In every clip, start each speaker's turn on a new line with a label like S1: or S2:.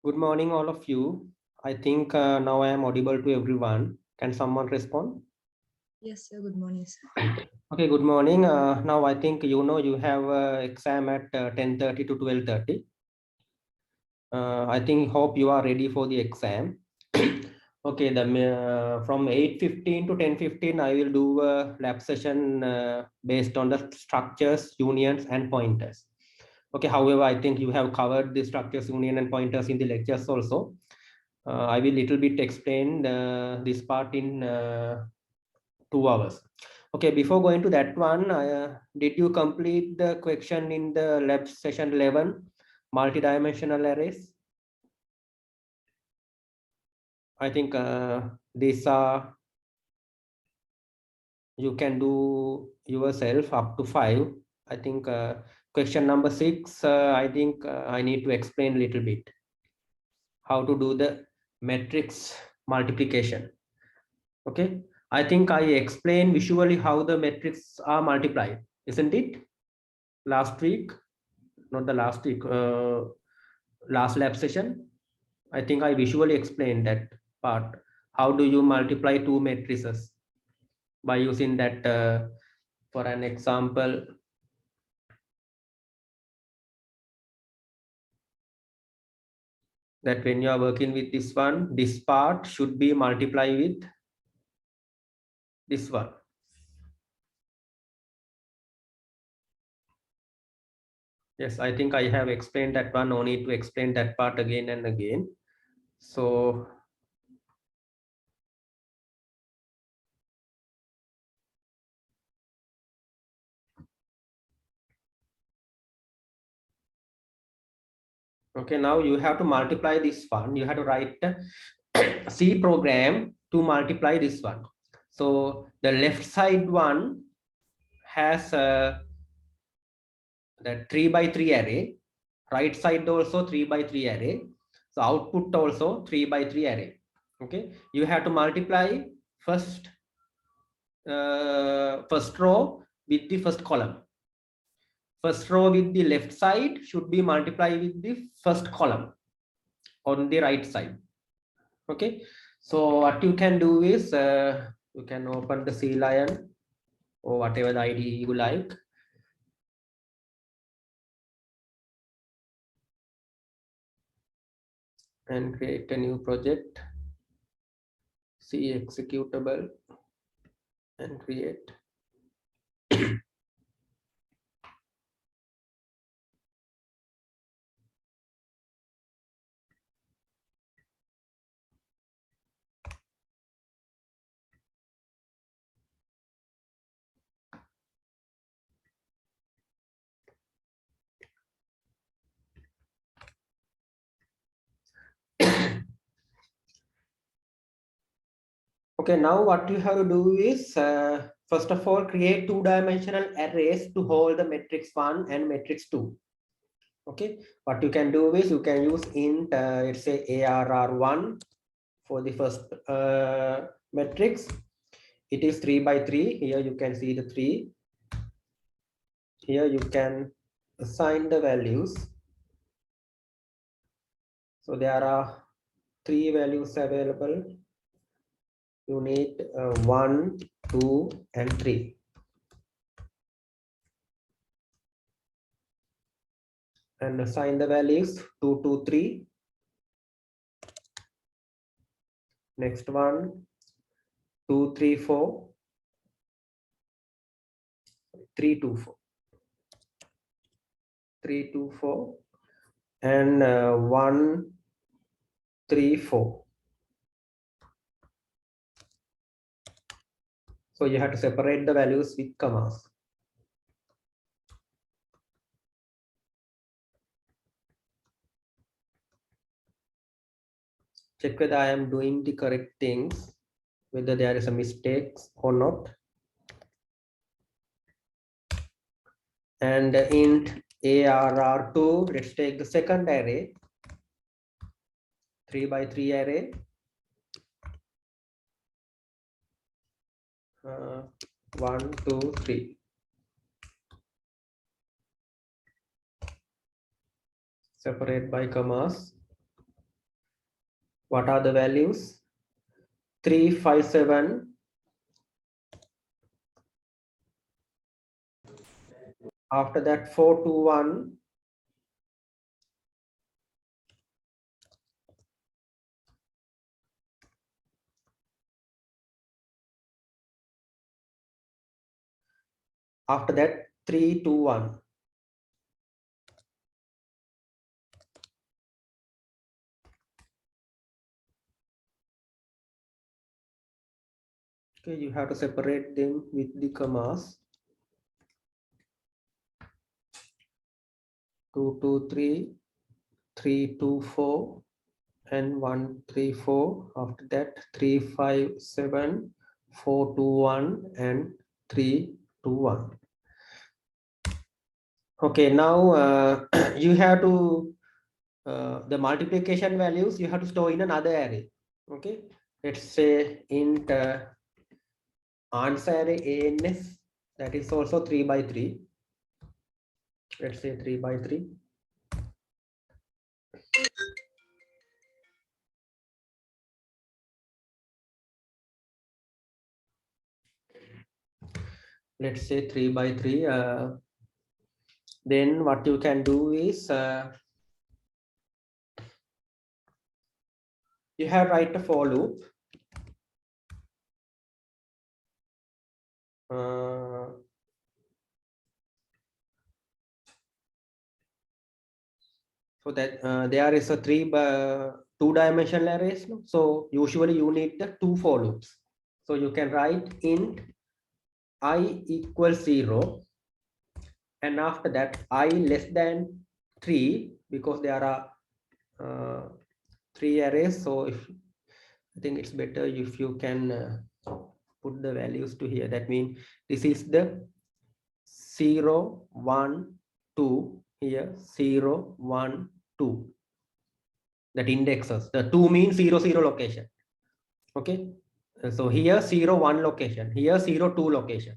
S1: Good morning, all of you. I think now I am audible to everyone. Can someone respond?
S2: Yes, sir. Good morning, sir.
S1: Okay, good morning. Now I think you have exam at 10:30 to 12:30. I think hope you are ready for the exam. Okay, from 8:15 to 10:15, I will do a lab session based on the structures, unions, and pointers. Okay, however, I think you have covered the structures, union, and pointers in the lectures also. I will little bit explain this part in 2 hours. Okay, before going to that one, did you complete the question in the lab session 11, multidimensional arrays? I think these are, you can do yourself up to 5. I think question number 6, I think I need to explain a little bit how to do the matrix multiplication. Okay, I think I explained visually how the metrics are multiplied, isn't it? Last week, not the last week, last lab session. I think I visually explained that part. How do you multiply two matrices? By using that, for an example, that when you are working with this one, this part should be multiplied with this one. Yes, I think I have explained that one. No need to explain that part again and again. So okay, now you have to multiply this one. You have to write C program to multiply this one. So the left side one has the 3 by 3 array, right side also 3 by 3 array. So output also 3 by 3 array. Okay, you have to multiply first first row with the first column. First row with the left side should be multiplied with the first column on the right side. Okay, so what you can do is you can open the C lion or whatever the ID you like. And create a new project, C executable, and create. Okay, now what you have to do is first of all create two-dimensional arrays to hold the matrix 1 and matrix 2. Okay, what you can do is you can use int let's say ARR1 for the first matrix. It is 3 by 3. Here you can see the 3. Here you can assign the values. So there are 3 values available. You need 1, 2, and 3. And assign the values 2, 2, 3. Next one 2, 3, 4. 3, 2, 4. 3, 2, 4. And 1, 3, 4. So you have to separate the values with commas. Check whether I am doing the correct things, whether there is a mistake or not. And int ARR2, let's take the second array, 3 by 3 array. 1, 2, 3. Separate by commas. What are the values? 357. After that, 421. After that, 321. Okay, you have to separate them with the commas. 223, 324, and 134. After that, 357, 421, and 321. Okay, now you have to the multiplication values you have to store in another array. Okay, let's say int answer array ANS, that is also 3 by 3. Let's say 3 by 3. Let's say 3 by 3. Then what you can do is you have write a for loop. So that there is a two-dimensional arrays. No? So usually you need the two for loops. So you can write int I equals 0, and after that I less than 3, because there are three arrays. So if I think it's better if you can put the values to here. That means this is the 0, 1, 2, here 0, 1, 2. That indexes. The 2 means 0, 0 location. Okay. So here 0, 1 location. Here 0, 2 location.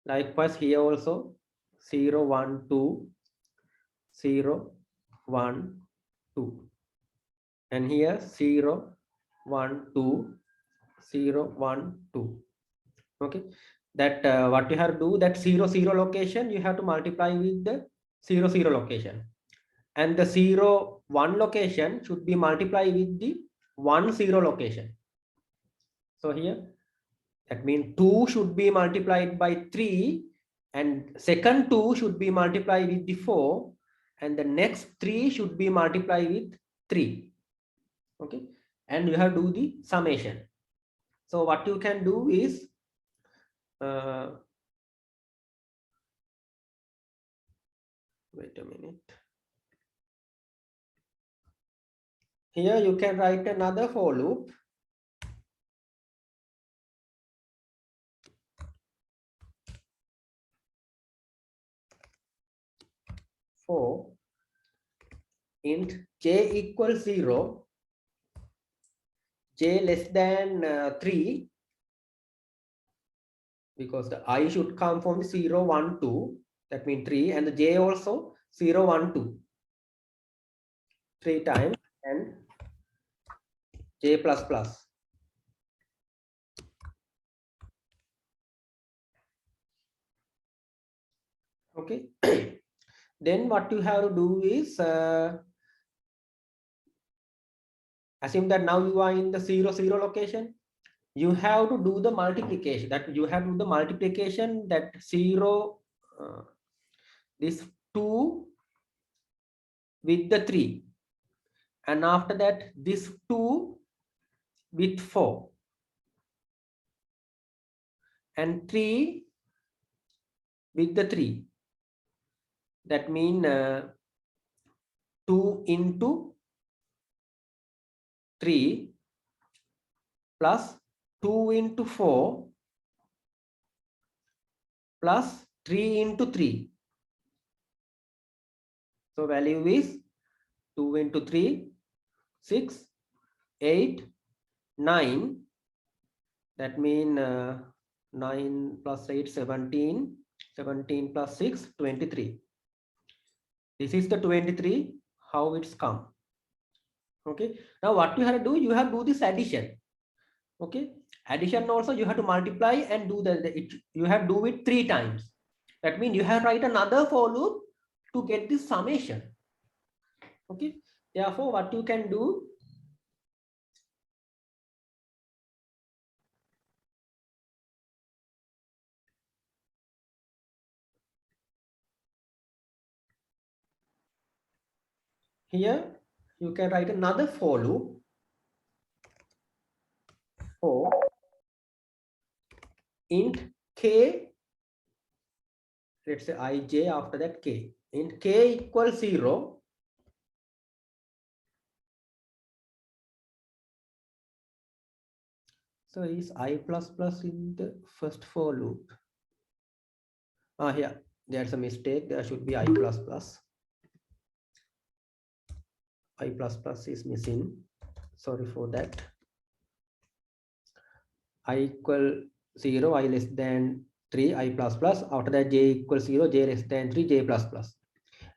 S1: Likewise here also 0, 1, 2, 0, 1, 2. And here 0, 1, 2, 0, 1, 2. Okay. That what you have to do, that 0, 0 location you have to multiply with the 0, 0 location. And the 0, 1 location should be multiplied with the 1, 0 location. So here that means 2 should be multiplied by 3, and second 2 should be multiplied with the 4, and the next 3 should be multiplied with 3. Okay, and you have to do the summation. So what you can do is wait a minute. Here you can write another for loop. For int j equals 0, j less than 3, because the I should come from 0, 1, 2. That means 3, and the j also 0, 1, 2. 3 times, and j plus plus. Okay. Then what you have to do is assume that now you are in the 0, 0 location. You have to do the multiplication. That you have to do the multiplication, that 0, this 2 with the 3, and after that this 2 with 4, and 3 with the 3. That means 2 into 3 plus 2 into 4 plus 3 into 3. So value is 2 into 3, 6, 8, 9. That means 9 plus 8, 17. 17 plus 6, 23. This is the 23, how it's come. Okay. Now what you have to do, you have to do this addition. Okay. Addition also you have to multiply and do you have to do it 3 times. That means you have to write another for loop to get this summation. Okay. Therefore, what you can do, here you can write another for loop for int k, let's say ij, after that k, int k equals 0. So is I plus plus in the first for loop? Here there's a mistake. There should be I plus plus. I plus plus is missing. Sorry for that. I equal 0, I less than 3, I plus plus. After that, j equals 0, j less than 3, j plus plus.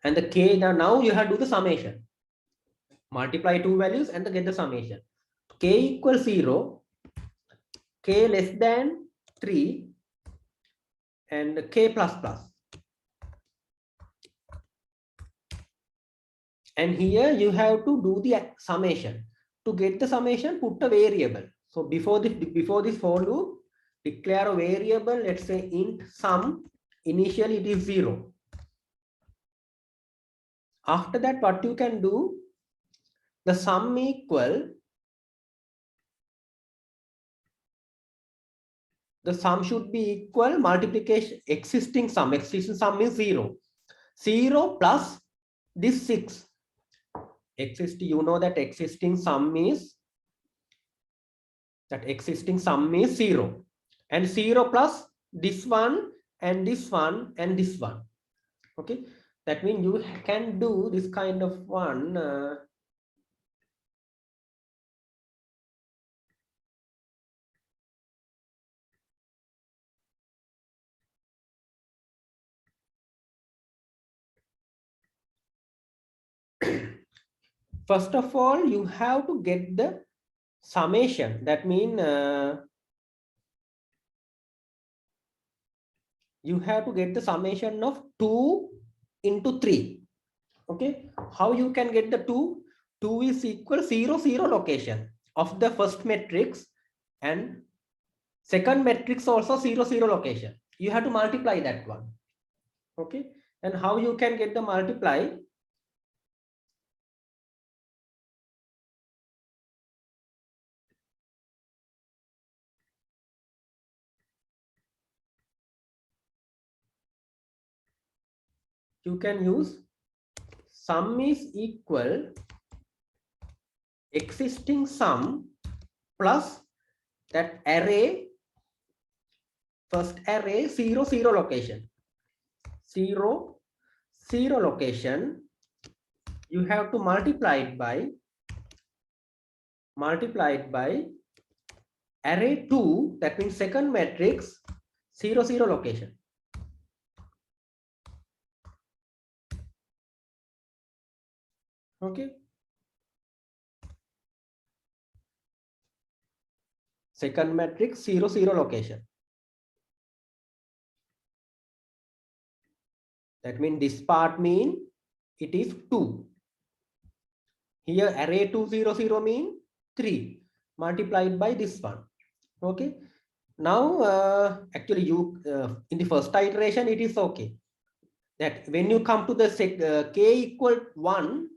S1: And the k, now you have to do the summation. Multiply two values and get the summation. K equals 0, k less than 3, and k plus plus. And here you have to do the summation. To get the summation, put a variable. So before this for loop, declare a variable, let's say int sum. Initially it is 0. After that, what you can do, the sum should be equal multiplication, existing sum is 0. 0 plus this 6. You know that existing sum is 0, and 0 plus this one and this one and this one. Okay, that means you can do this kind of one. First of all, you have to get the summation. That means you have to get the summation of 2 into 3. Okay, how you can get the 2? 2 is equal 0, 0 location of the first matrix, and second matrix also 0, 0 location. You have to multiply that one. Okay, and how you can get the multiply? You can use sum is equal existing sum plus that array, first array 0, 0 location. 0, 0 location, you have to multiply it by array 2, that means second matrix 0, 0 location. Okay, second matrix 0, 0 location. That means this part mean it is 2. Here array 2, 0, 0 mean 3 multiplied by this one. Okay, now actually you in the first iteration it is okay. That when you come to the k equal 1,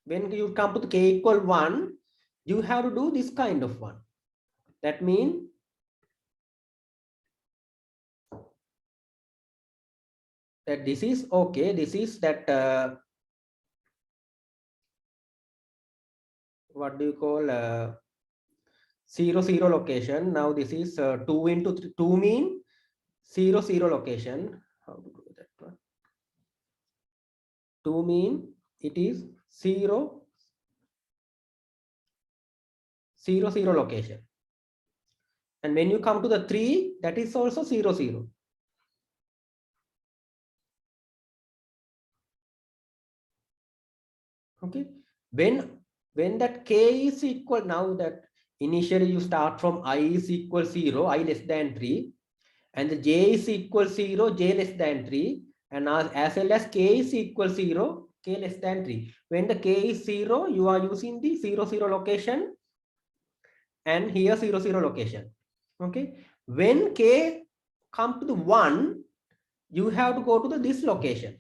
S1: when you come to the k equal 1, you have to do this kind of one. That means that this is okay. This is that what do you call 0, 0 location. Now this is 2 into 3, 2 mean 0, 0 location. How to do that one? 2 mean it is 0, 0, 0 location. And when you come to the 3, that is also 0, 0. Okay, when when that k is equal, now that initially you start from I is equal 0, I less than 3, and the j is equal 0, j less than 3, and as well as k is equal 0, k less than 3. When the k is 0, you are using the 0, 0 location, and here 0, 0 location. Okay. When k come to the 1, you have to go to this location.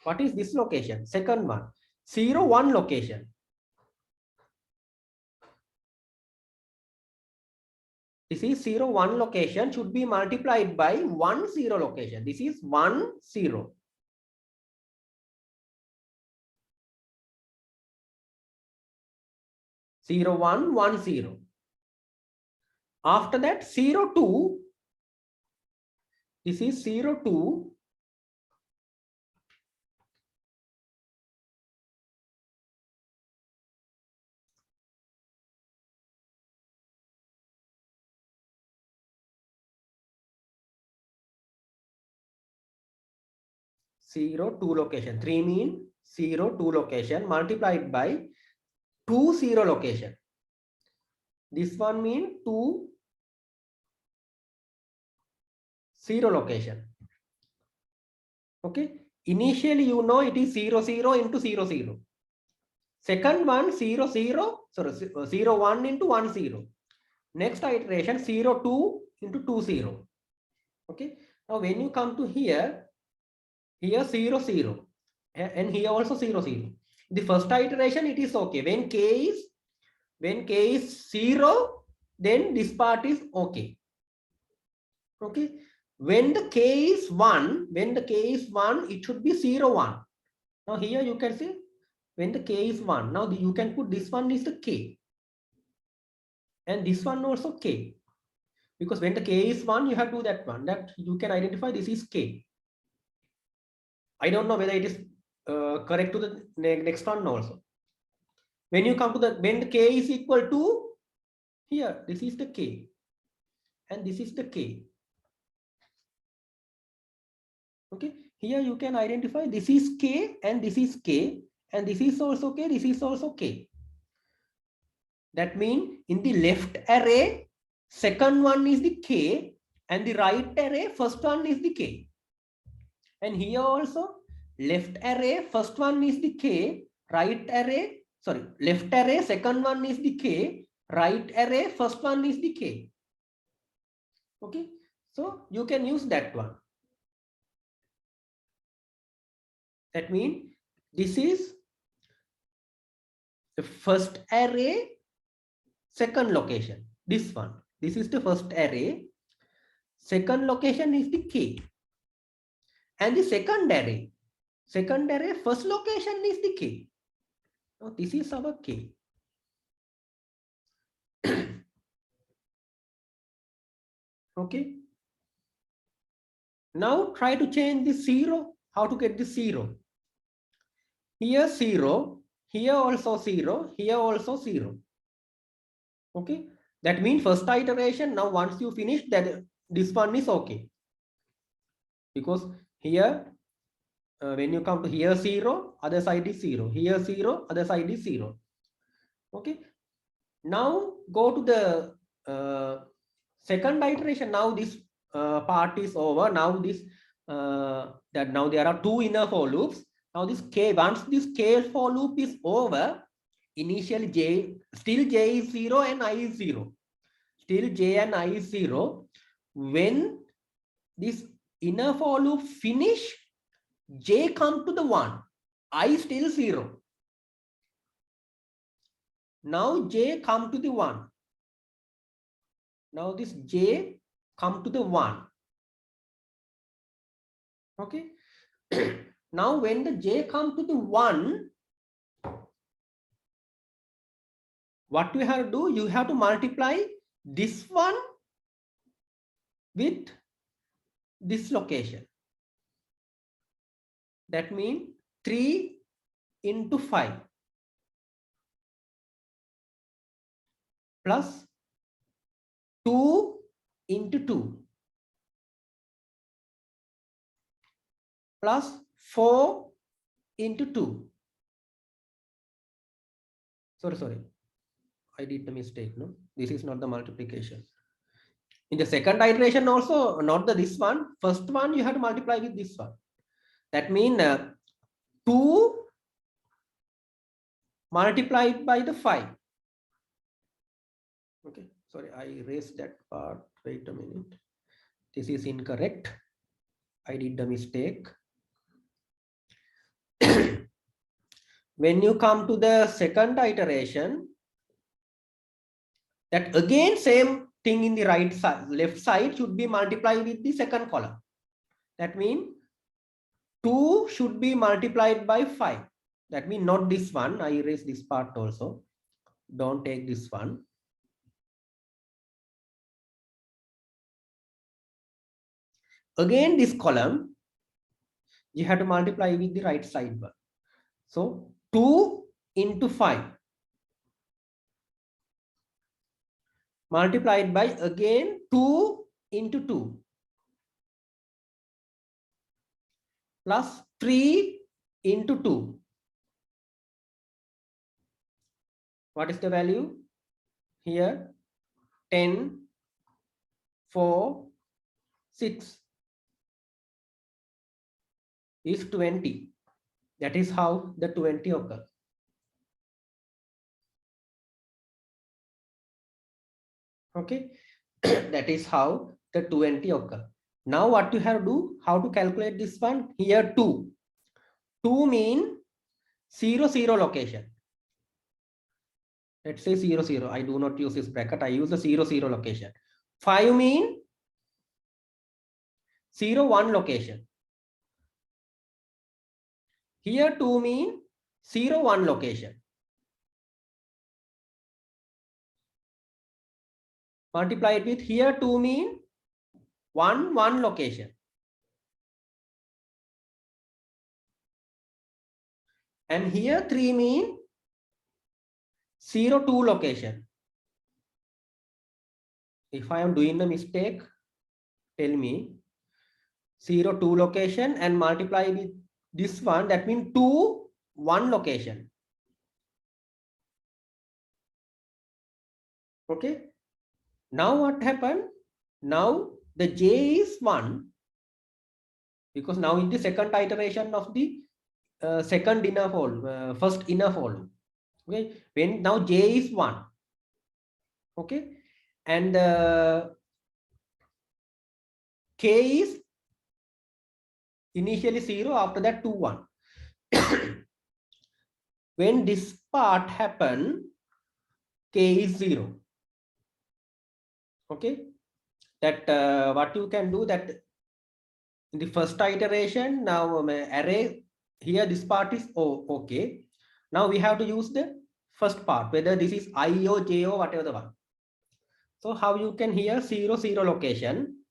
S1: What is this location? Second one, 0, 1 location. This is 0, 1 location should be multiplied by 1, 0 location. This is 1, 0. Zero, 1, 1, 0. After that, 0, 2. This is 0, 2. Zero, 2 location. 3 mean 0, 2 location multiplied by 2, 0 location. This one mean 2, 0 location. Okay. Initially, you know it is 0, 0 into 0, 0. Second one, 0, 0. Sorry, 0, 1 into 1, 0. Next iteration, 0, 2 into 2, 0. Okay. Now, when you come to here 0, 0. And here also 0, 0. The first iteration, it is okay. When k is 0, then this part is okay. Okay. When the k is 1, it should be 0, 1. Now here you can see when the k is 1. Now you can put this one is the k. And this one also k. Because when the k is 1, you have to do that one. That you can identify this is k. I don't know whether it is correct to the next one also. When you come to when the k is equal to here, this is the k. And this is the k. Okay, here you can identify this is k and this is k, and this is also k, this is also k. That means in the left array, second one is the k, and the right array, first one is the k. And here also, left array, first one is the k, right array, sorry, left array, second one is the k, right array, first one is the k. Okay, so you can use that one. That means this is the first array, second location. This one. This is the first array. Second location is the k. And the second array, first location is the k. Now this is our k. Okay. Now try to change the 0. How to get the 0? Here 0, here also 0, here also 0. Okay. That means first iteration. Now once you finish that, this one is okay. Because here, when you come to here 0, other side is 0. Here 0, other side is 0. Okay. Now go to the second iteration. Now this part is over. Now this now there are two inner for loops. Now this k, once this k for loop is over, initially still j is 0 and I is 0. Still j and I is 0. When this inner for loop finish, j come to the 1, I still 0. Now j come to the 1. Now this j come to the 1. Okay. Now when the j come to the 1, what you have to do? You have to multiply this one with this location. That means 3 into 5 plus 2 into 2 plus 4 into 2 Sorry. I did the mistake. No, this is not the multiplication. In the second iteration also, not this one. First one, you have to multiply with this one. That means 2 multiplied by the 5. Okay, sorry, I erased that part. Wait a minute. This is incorrect. I did the mistake. When you come to the second iteration, that again same thing in the right side, left side should be multiplied with the second column. That means 2 should be multiplied by 5. That means not this one. I erase this part also. Don't take this one. Again, this column, you have to multiply with the right side one. So 2 into 5 multiplied by again 2 into 2 plus 3 into 2. What is the value? Here 10, 4, 6 is 20. That is how the 20 occurs. Okay, that is how the 20 occurs. Now what you have to do, how to calculate this one? Here 2. 2 mean 0, 0 location. Let's say 0, 0. I do not use this bracket. I use the 0, 0 location. 5 mean 0, 1 location. Here 2 mean 0, 1 location. Multiplied with here 2 mean 1, 1 location. And here 3 mean 0, 2 location. If I am doing a mistake, tell me. 0, 2 location and multiply with this one. That means 2, 1 location. Okay. Now what happened? Now the j is 1 because now in the second iteration of the second inner fold, first inner fold. Okay. When now j is 1. Okay. And k is initially 0, after that 2, 1. When this part happen, k is 0. Okay, that what you can do that in the first iteration, now array here this part is okay. Now we have to use the first part, whether this is I or j or whatever the one. So how you can here 0, 0 location.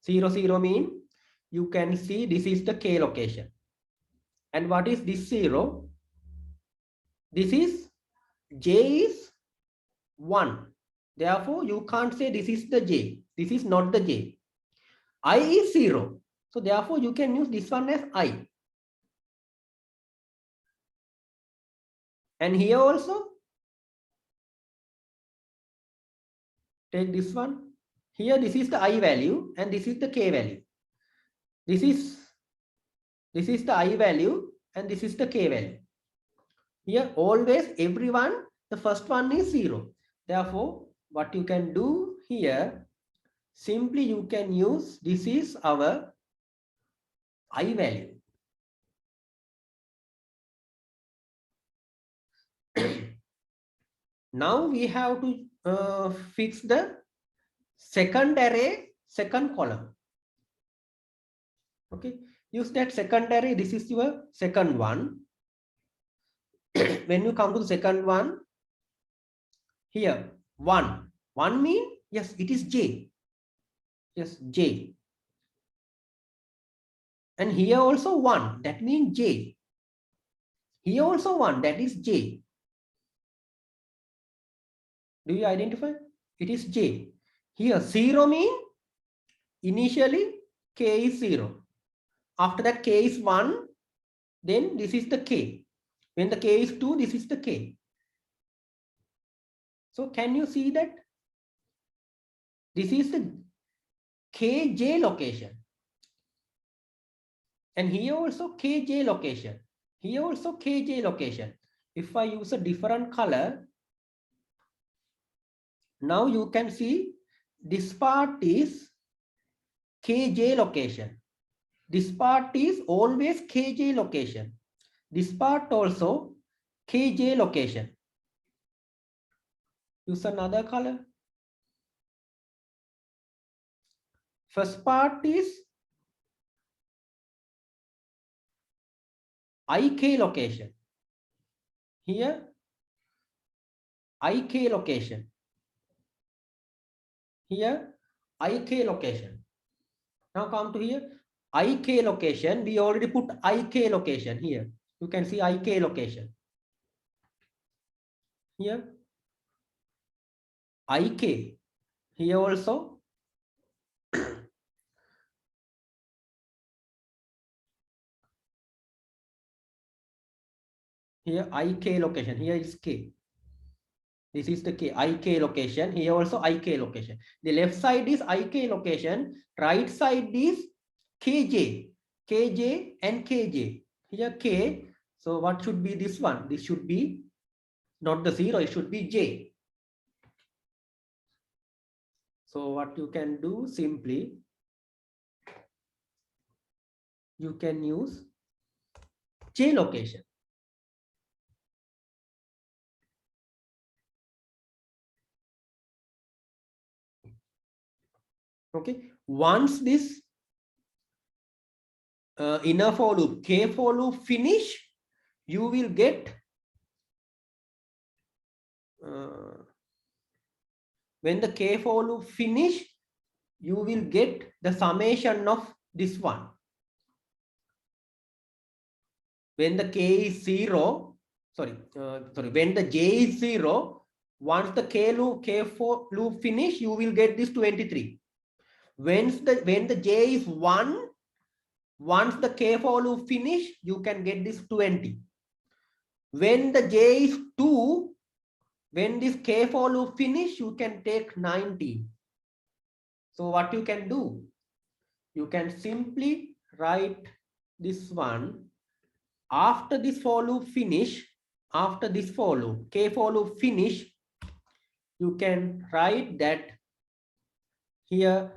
S1: 0, 0 mean you can see this is the k location. And what is this 0? This is j is 1. Therefore, you can't say this is the j. This is not the j. I is 0. So therefore, you can use this one as I. And here also, take this one. Here, this is the I value and this is the k value. This is the I value and this is the k value. Here, always everyone, the first one is 0. Therefore, what you can do here, simply you can use this is our I value. Now we have to fix the second array, second column. Okay, use that second array. This is your second one. When you come to the second one, here 1. 1 mean yes, it is j. Yes, j. And here also 1. That means j. Here also 1. That is j. Do you identify? It is j. Here 0 mean initially k is 0. After that k is 1. Then this is the k. When the k is 2, this is the k. So can you see that this is the kj location, and here also kj location, here also kj location. If I use a different color, now you can see this part is kj location. This part is always kj location. This part also kj location. Use another color. First part is ik location. Here ik location. Here ik location. Now come to here ik location. We already put ik location here. You can see ik location. Here ik. Here also here ik location. Here is k. This is the k, ik location. Here also ik location. The left side is ik location. Right side is kj. Kj and kj. Here k. So what should be this one? This should be not the 0. It should be j. So what you can do simply, you can use j location. Okay. Once this inner for loop, k for loop finish, you will get when the k for loop finish, you will get the summation of this one. When the k is 0, when the j is 0, once the k for loop finish, you will get this 23. When the j is 1, once the k for loop finish, you can get this 20. When the j is 2, when this k for loop finish, you can take 19. So what you can do? You can simply write this one. After this for loop finish, after this for loop, k for loop finish, you can write that here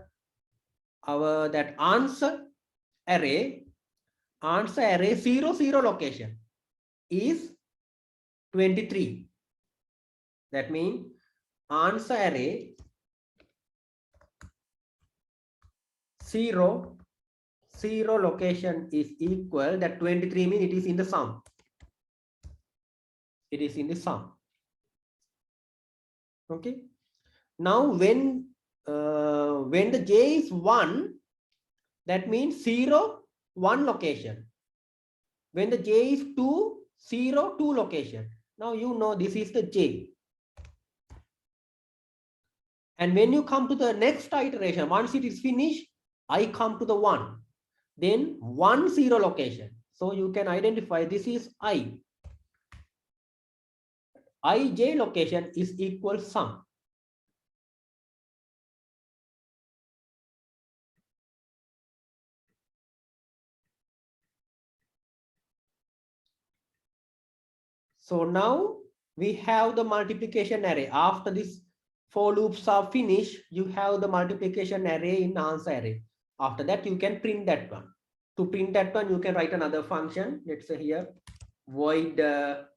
S1: our that answer array 0 0 location is 23. That means answer array 0 0 location is equal, that 23 means it is in the sum. It is in the sum. Okay. Now when the j is 1, that means 0 1 location. When the j is 2 0 2 location. Now you know this is the j. And when you come to the next iteration, once it is finished, I come to the 1. Then 1 0 location. So you can identify this is I. Ij location is equal sum. So now we have the multiplication array. After this for loops are finished, you have the multiplication array in answer array. After that, you can print that one. To print that one, you can write another function. Let's say here void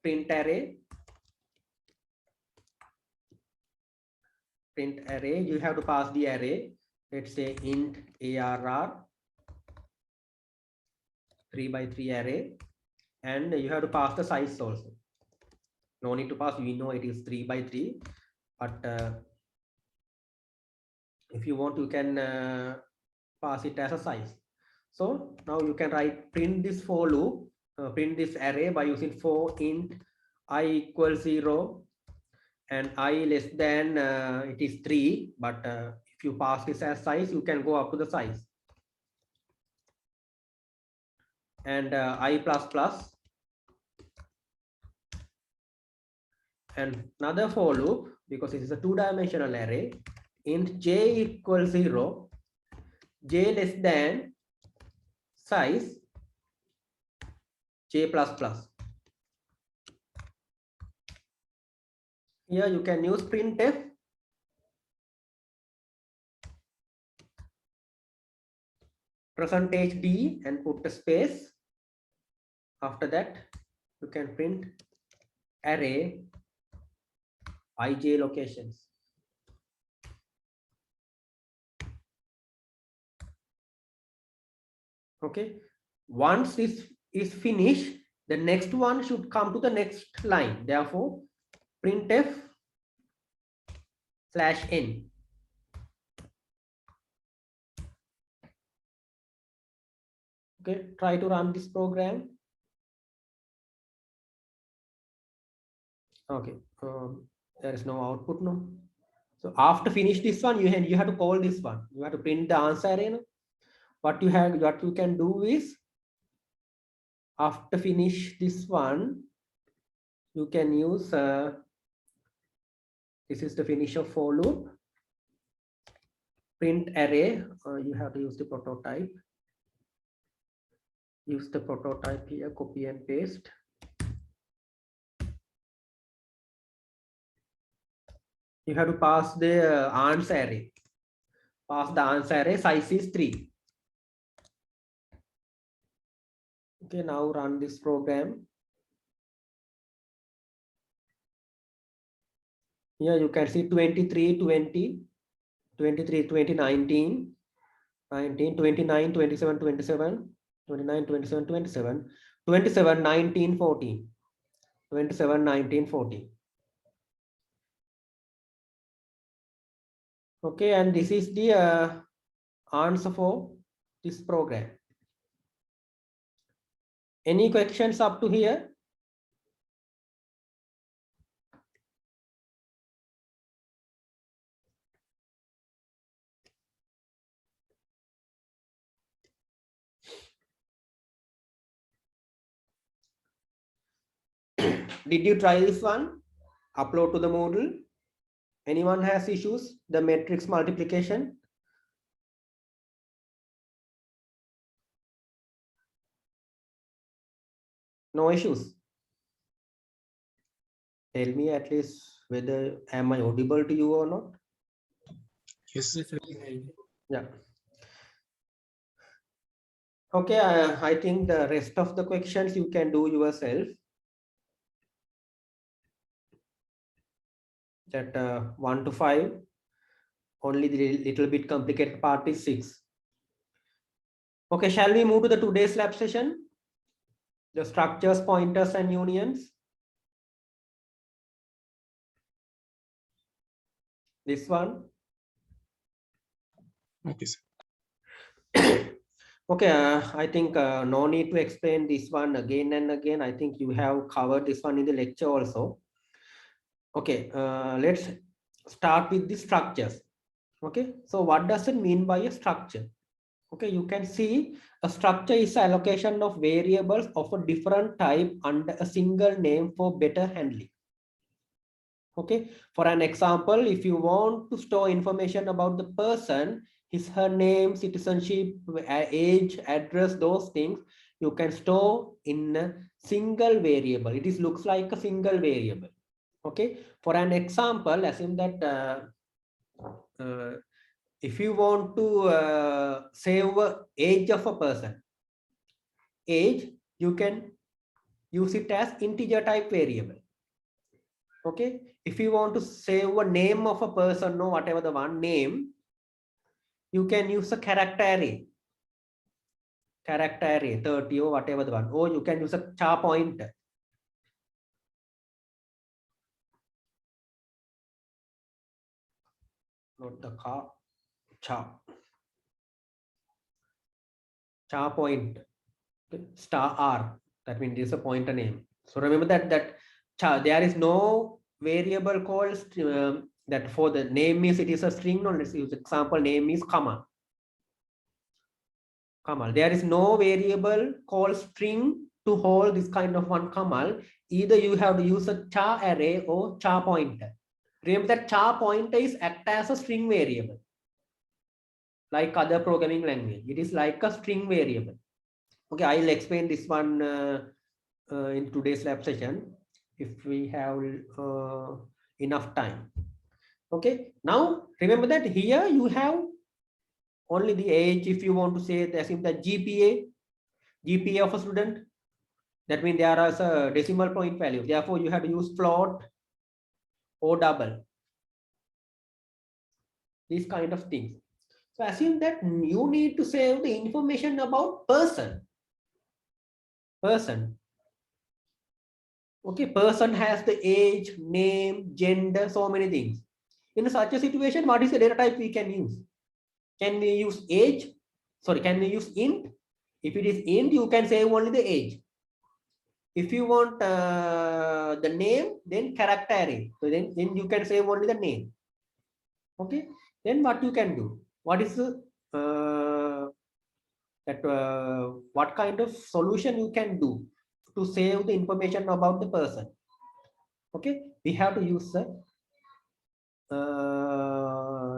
S1: print array. Print array. You have to pass the array. Let's say int arr 3x3 array, and you have to pass the size also. No need to pass. We know it is 3x3, but if you want, you can pass it as a size. So now you can write print this for loop, print this array by using for int I equals 0 and I less than it is 3. But if you pass this as size, you can go up to the size. And I plus plus And another for loop, because it is a two-dimensional array, int j equals 0, j less than size j plus plus. Here you can use printf percentage d and put a space. After that, you can print array ij locations. Okay, once this is finished, the next one should come to the next line. Therefore, printf /n. Okay, try to run this program. Okay, there is no output now. So after finish this one, you have to call this one. You have to print the answer array. No? What you can do is, after finish this one, you can use this is the finish of for loop. Print array. You have to use the prototype. Use the prototype here. Copy and paste. You have to pass the answer array. Pass the answer array. Size is 3. Okay, now run this program. Here you can see 23, 20, 23, 20, 19, 19, 29, 27, 27, 29, 27, 27, 27, 19, 14, 27, 19, 14. Okay, and this is the answer for this program. Any questions up to here? Did you try this one? Upload to the Moodle. Anyone has issues? The matrix multiplication? No issues. Tell me at least whether am I audible to you or not?
S3: Yes.
S1: Yeah. Okay, I think the rest of the questions you can do yourself. That 1 to 5. Only the little bit complicated part is 6. Okay, shall we move to the today's lab session? The structures, pointers, and unions. This one.
S3: Okay, sir.
S1: Okay, I think no need to explain this one again and again. I think you have covered this one in the lecture also. Okay, let's start with the structures. Okay, so what does it mean by a structure? Okay, you can see a structure is an allocation of variables of a different type under a single name for better handling. Okay, for an example, if you want to store information about the person, her name, citizenship, age, address, those things, you can store in a single variable. It looks like a single variable. Okay, for an example, assume that if you want to save age of a person, age, you can use it as integer type variable. Okay, if you want to save a name of a person or whatever the one name, you can use a character array. Character array 30 or whatever the one, or you can use a char pointer. Not the car, char point, star r, that means this is a pointer name. So remember that char, there is no variable called that for the name is it is a string. No, let's use example name is Kamal. Kamal. There is no variable called string to hold this kind of one Kamal. either you have to use a char array or char pointer. Remember that char pointer is act as a string variable. Like other programming language, it is like a string variable. Okay, I'll explain this one in today's lab session if we have enough time. Okay, now remember that here you have only the age. If you want to say the GPA of a student, that means there is a decimal point value. Therefore, you have to use float or double. These kind of things. So assume that you need to save the information about person. Okay, person has the age, name, gender, so many things. In such a situation, what is the data type we can use? Can we use age? Sorry, can we use int? If it is int, you can save only the age. If you want the name, then character array. So then you can save only the name. Okay, then what you can do? What is the what kind of solution you can do to save the information about the person? Okay, we have to use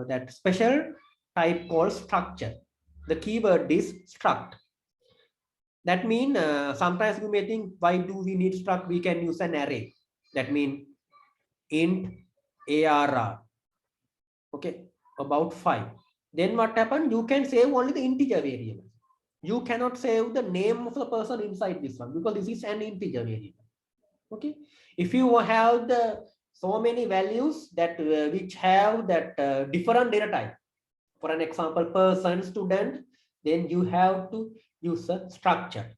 S1: that special type called structure. The keyword is struct. That means sometimes you may think, why do we need struct? We can use an array. That means int arr. Okay, about 5. Then what happened? You can save only the integer variable. You cannot save the name of the person inside this one because this is an integer variable. Okay, if you have the so many values that which have that different data type, for an example person, student, then you have to use a structure.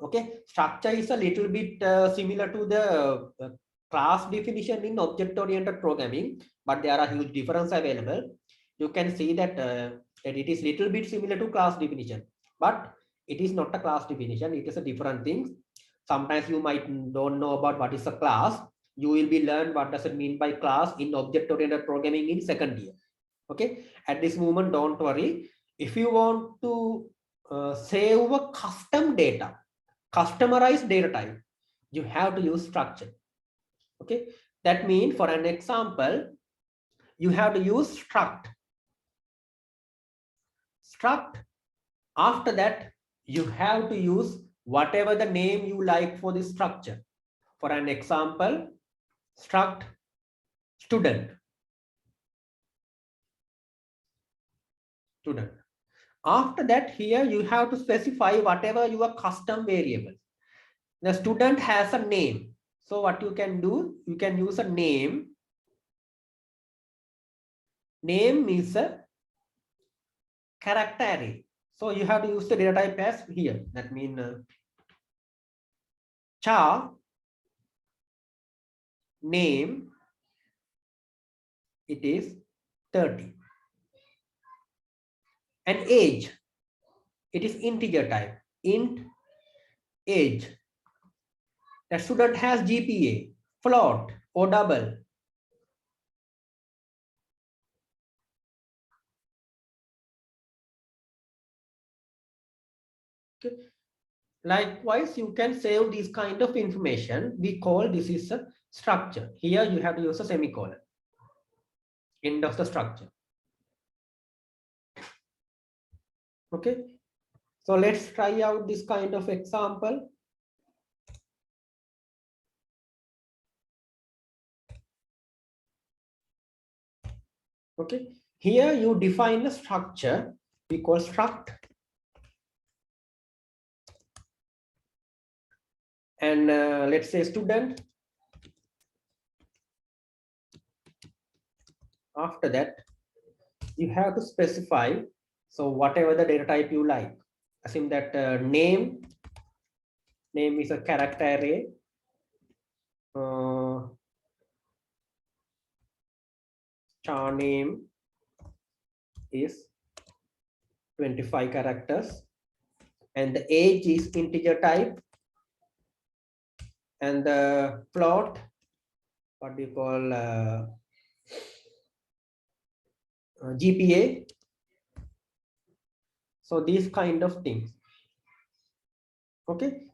S1: Okay, structure is a little bit similar to the class definition in object oriented programming, but there are huge difference available. You can see that that it is little bit similar to class definition, but it is not a class definition. It is a different thing. Sometimes you might don't know about what is a class. You will be learn what does it mean by class in object oriented programming in second year. Okay, at this moment, don't worry. If you want to save a custom data, customized data type, you have to use structure. Okay, that means for an example, you have to use struct. After that, you have to use whatever the name you like for this structure. For an example, struct student. After that, here you have to specify whatever your custom variable. The student has a name. So what you can do, you can use a name. Name is a character array. So you have to use the data type as here. That means char name, it is 30. And age, it is integer type, int age. The student has GPA, float or double. Okay. Likewise, you can save this kind of information. We call this is a structure. Here you have to use a semicolon. End of the structure. Okay. So let's try out this kind of example. Okay. Here you define a structure. We call struct. And let's say student. After that, you have to specify. So whatever the data type you like. Assume that name is a character array. Char name is 25 characters. And the age is integer type. And the float, what we call GPA. So these kind of things. Okay.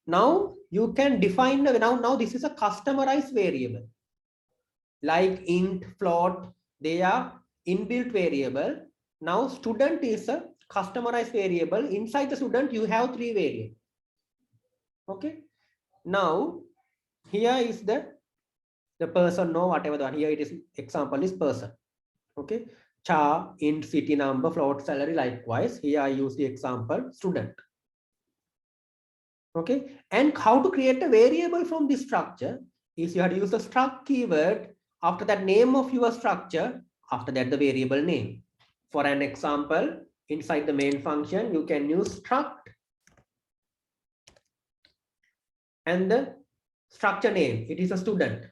S1: Now you can define now this is a customized variable like int, float, they are inbuilt variable. Now student is a customized variable. Inside the student you have 3 variables. Okay, now here is the person, no, whatever the one here, it is example is person. Okay, char, int, city, number, float, salary. Likewise here I use the example student. Okay, and how to create a variable from this structure is you have to use the struct keyword, after that name of your structure, after that the variable name. For an example, inside the main function you can use struct and the structure name, it is a student.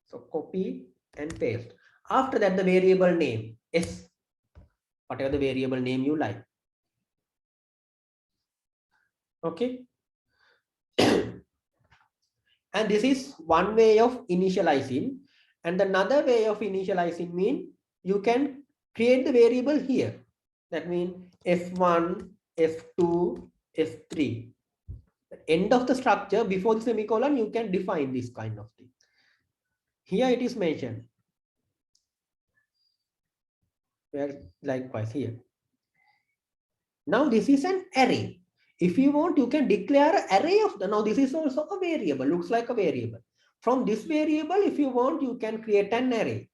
S1: So copy and paste. After that the variable name is whatever the variable name you like. Okay. And this is one way of initializing. And another way of initializing mean you can create the variable here. That means f1, f2, f3. The end of the structure before the semicolon, you can define this kind of thing. Here it is mentioned. Where likewise here. Now this is an array. If you want, you can declare an array of the, now this is also a variable, looks like a variable. From this variable, if you want, you can create an array.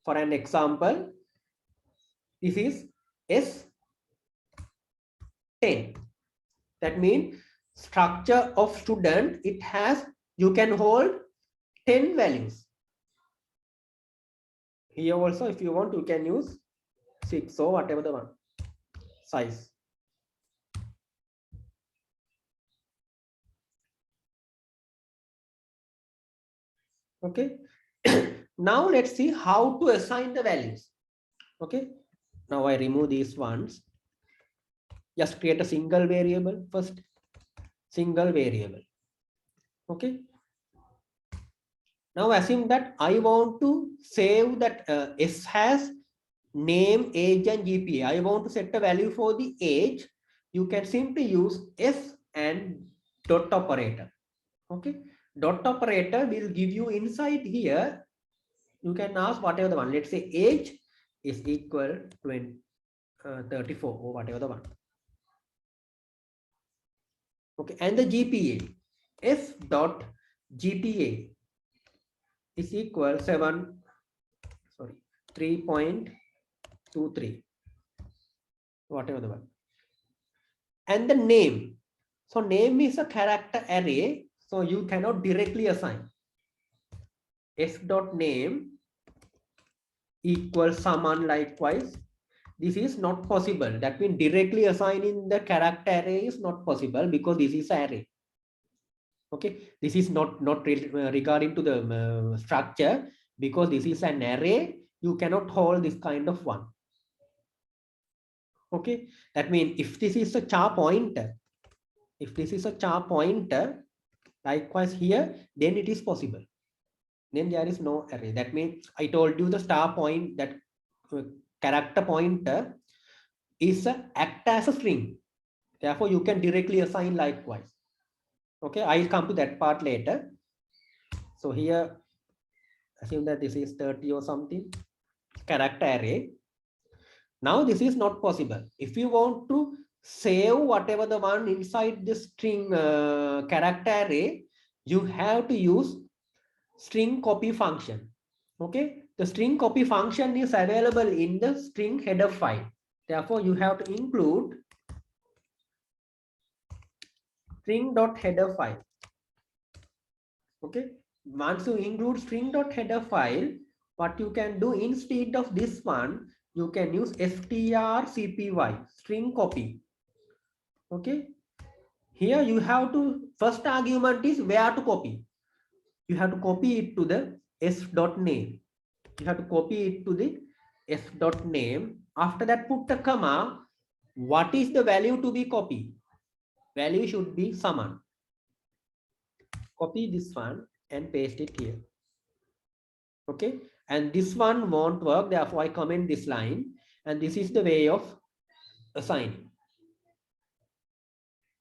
S1: For an example, this is S10. That means structure of student, it has, you can hold 10 values. Here also, if you want, you can use 6 or whatever the one size. Okay. Now let's see how to assign the values. Okay. Now I remove these ones. Just create a single variable first. Single variable. Okay. Now assume that I want to save that S has name, age, and GPA. I want to set a value for the age. You can simply use S and dot operator. Okay. Dot operator will give you inside here. You can ask whatever the one. Let's say age is equal to 34 or whatever the one. Okay, and the GPA, F dot GPA is equal 3.23, whatever the one. And the name. So name is a character array, so you cannot directly assign. F dot name equals someone. Likewise, this is not possible. That means directly assigning the character array is not possible because this is array. Okay, this is not regarding to the structure, because this is an array. You cannot hold this kind of one. Okay, that means if this is a char pointer, likewise here, then it is possible. Then there is no array. That means I told you the star point, that character pointer is act as a string. Therefore, you can directly assign likewise. Okay, I'll come to that part later. So here, assume that this is 30 or something character array. Now this is not possible. If you want to save whatever the one inside the string character array, you have to use string copy function. Okay, the string copy function is available in the string header file. Therefore, you have to include string.header file. Okay, once you include string.header file, what you can do instead of this one, you can use strcpy, string copy. Okay, here you have to, first argument is where to copy. You have to copy it to the s.name. You have to copy it to the s.name. After that, put the comma. What is the value to be copied? Value should be someone. Copy this one and paste it here. Okay, and this one won't work. Therefore, I comment this line, and this is the way of assigning.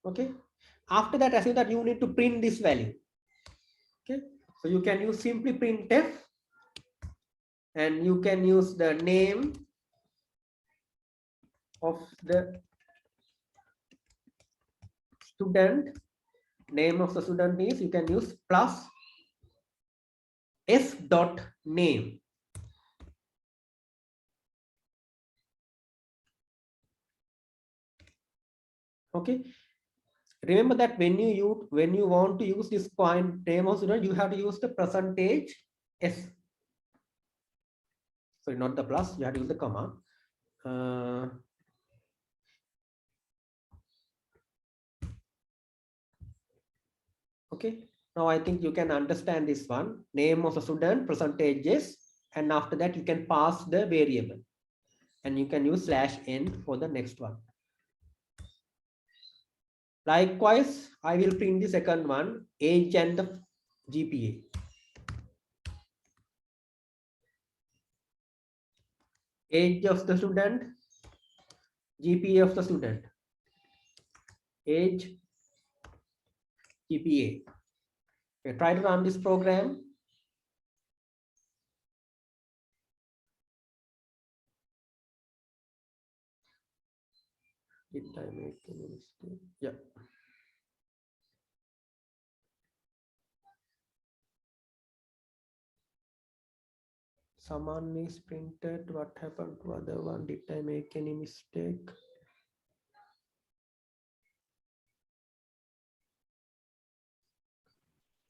S1: Okay, After that, assume that you need to print this value. Okay, so you can use simply printf, and you can use the name of the student. Name of the student is, you can use plus s dot name. Okay, remember that when you want to use this point name of student, you have to use the percentage s. Sorry, not the plus, you have to use the comma. Okay, now I think you can understand this one. Name of the student, percentages, and after that you can pass the variable, and you can use /n for the next one. Likewise, I will print the second one, age and the GPA. Age of the student, GPA of the student. Age, GPA. Okay, try to run this program. Did I make any mistake? Yeah. Someone is printed. What happened to other one? Did I make any mistake?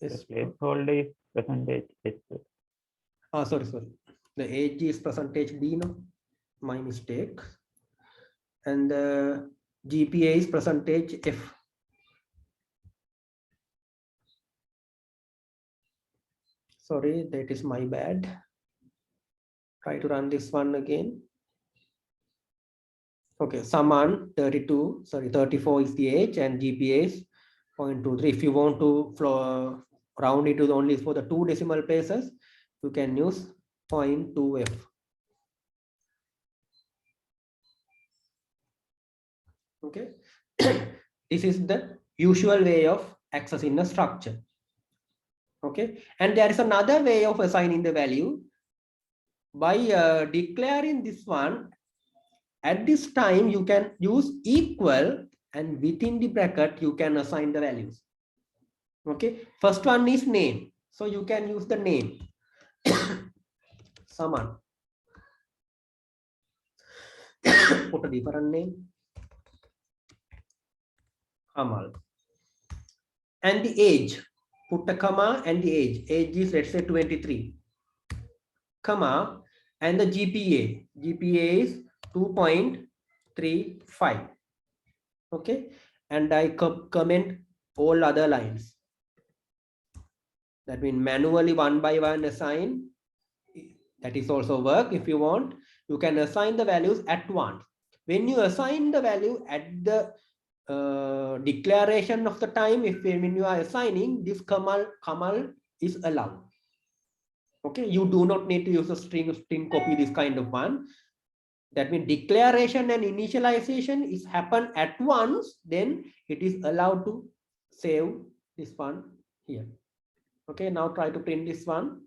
S1: Yes.
S4: The placeholder is percentage H.
S1: Oh, sorry. The age is percentage D, no? My mistake. And the GPA is percentage F. Sorry, that is my bad. Try to run this one again. Okay, Saman 32, sorry, 34 is the age, and GPA is 0.23. If you want to round it to only for the 2 decimal places, you can use 0.2F. Okay, this is the usual way of accessing the structure. Okay, and there is another way of assigning the value by declaring this one. At this time, you can use equal, and within the bracket, you can assign the values. Okay, first one is name. So you can use the name. Saman. Put a different name. Kamal. And the age. Put a comma and the age. Age is, let's say, 23. Comma. And the GPA. GPA is 2.35. Okay, and I comment all other lines. That means manually one by one assign. That is also work. If you want, you can assign the values at once. When you assign the value at the declaration of the time, when you are assigning, this Kamal is allowed. Okay, you do not need to use a string copy, this kind of one. That means declaration and initialization is happen at once, then it is allowed to save this one here. Okay, now try to print this one.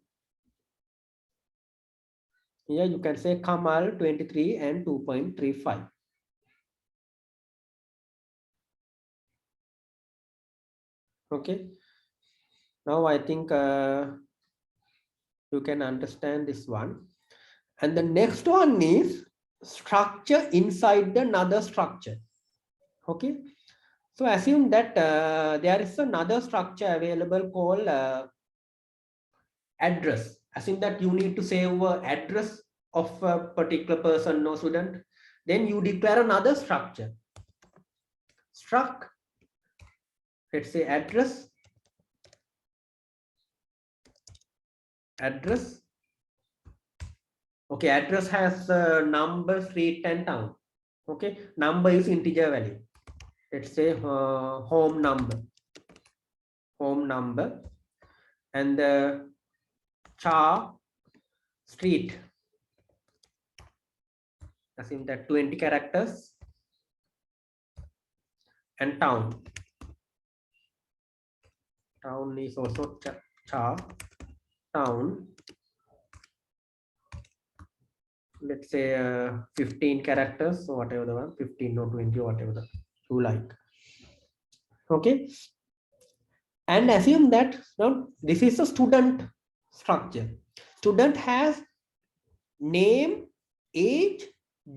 S1: Here you can say Kamal 23 and 2.35. Okay, now I think you can understand this one. And the next one is structure inside another structure. Okay, so assume that there is another structure available called address. Assume that you need to save address of a particular person or student. Then you declare another structure. Struct, let's say address. Okay, address has number, street, and town. Okay, number is integer value. Let's say home number, and the street. Assume that 20 characters, and town. Town is also char. Town. Let's say 15 characters, so whatever the one, 15 or 20 or whatever the you like. Okay. And assume that now this is a student structure. Student has name, age,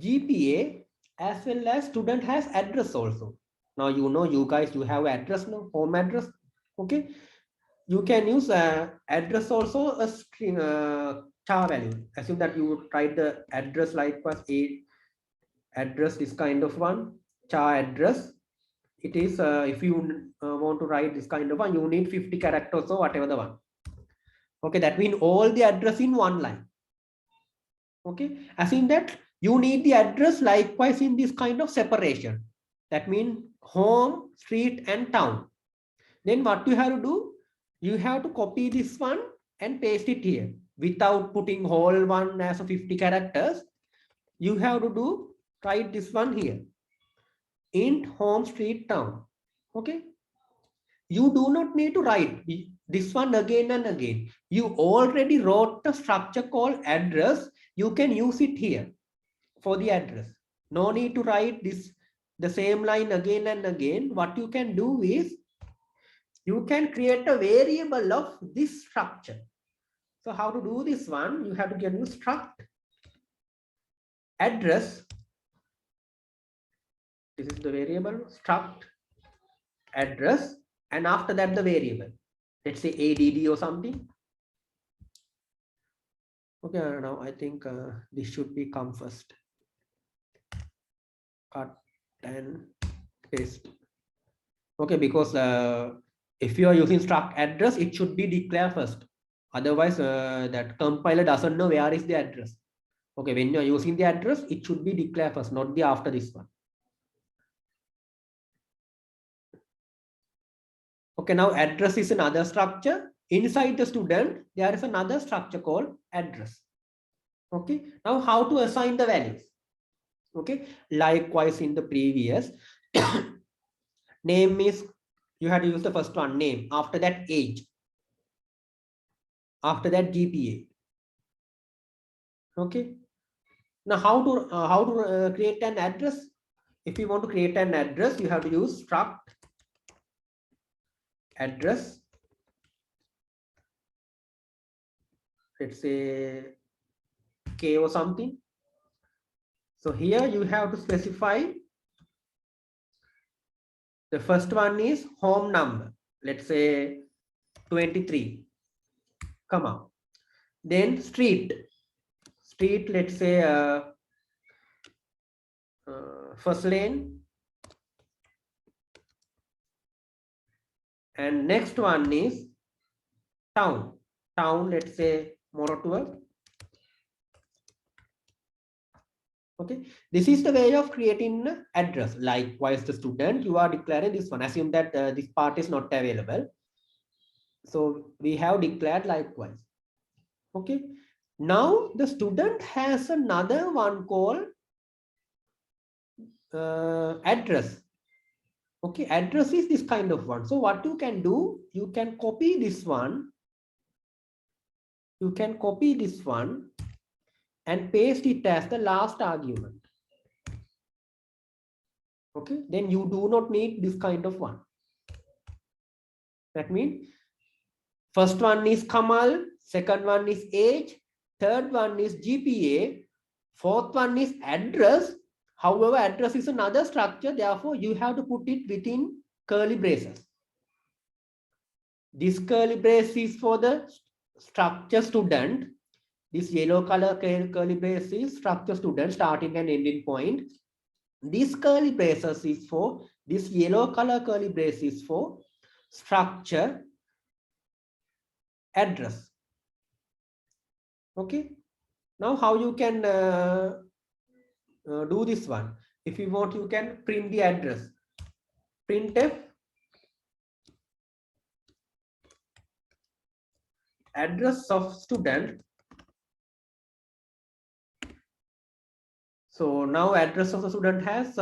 S1: GPA, as well as student has address also. Now you guys you have address now, home address. Okay, you can use address also a string char value. Assume that you write the address likewise a address this kind of one char address. It is if you want to write this kind of one, you need 50 characters or whatever the one. Okay, that means all the address in one line. Okay, assume that you need the address likewise in this kind of separation. That means home, street, and town. Then what you have to do? You have to copy this one and paste it here without putting whole one as a 50 characters. You have to do write this one here. Int home, street, town. Okay. You do not need to write this one again and again. You already wrote the structure called address. You can use it here for the address. No need to write this the same line again and again. What you can do is you can create a variable of this structure. So how to do this one? You have to get use struct address. This is the variable struct address, and after that the variable. Let's say ADD or something. Okay, now I think this should be come first. Cut and paste. Okay, because if you are using struct address, it should be declared first. Otherwise, that compiler doesn't know where is the address. Okay, when you are using the address, it should be declared first, not the after this one. Okay, now address is another structure. Inside the student, there is another structure called address. Okay, now how to assign the values? Okay, likewise in the previous, name is, you had to use the first one, name, after that age, after that GPA. Okay, now how to create an address? If you want to create an address, you have to use struct address. Let's say K or something. So here you have to specify the first one is home number. Let's say 23, comma. Then street, let's say first lane. And next one is town, let's say Moratuwa. Okay, this is the way of creating an address. Likewise, the student, you are declaring this one. Assume that this part is not available. So we have declared likewise. Okay, now the student has another one called address. Okay, address is this kind of one. So what you can do, you can copy this one. You can copy this one and paste it as the last argument. Okay, then you do not need this kind of one. That means first one is Kamal, second one is age, third one is GPA, fourth one is address. However, address is another structure, therefore you have to put it within curly braces. This curly brace is for the structure student. This yellow color curly brace is structure student starting and ending point. This curly braces is for, this yellow color curly brace is for structure address. Okay, now how you can do this one? If you want, you can print the address. Printf address of student. So now address of the student has,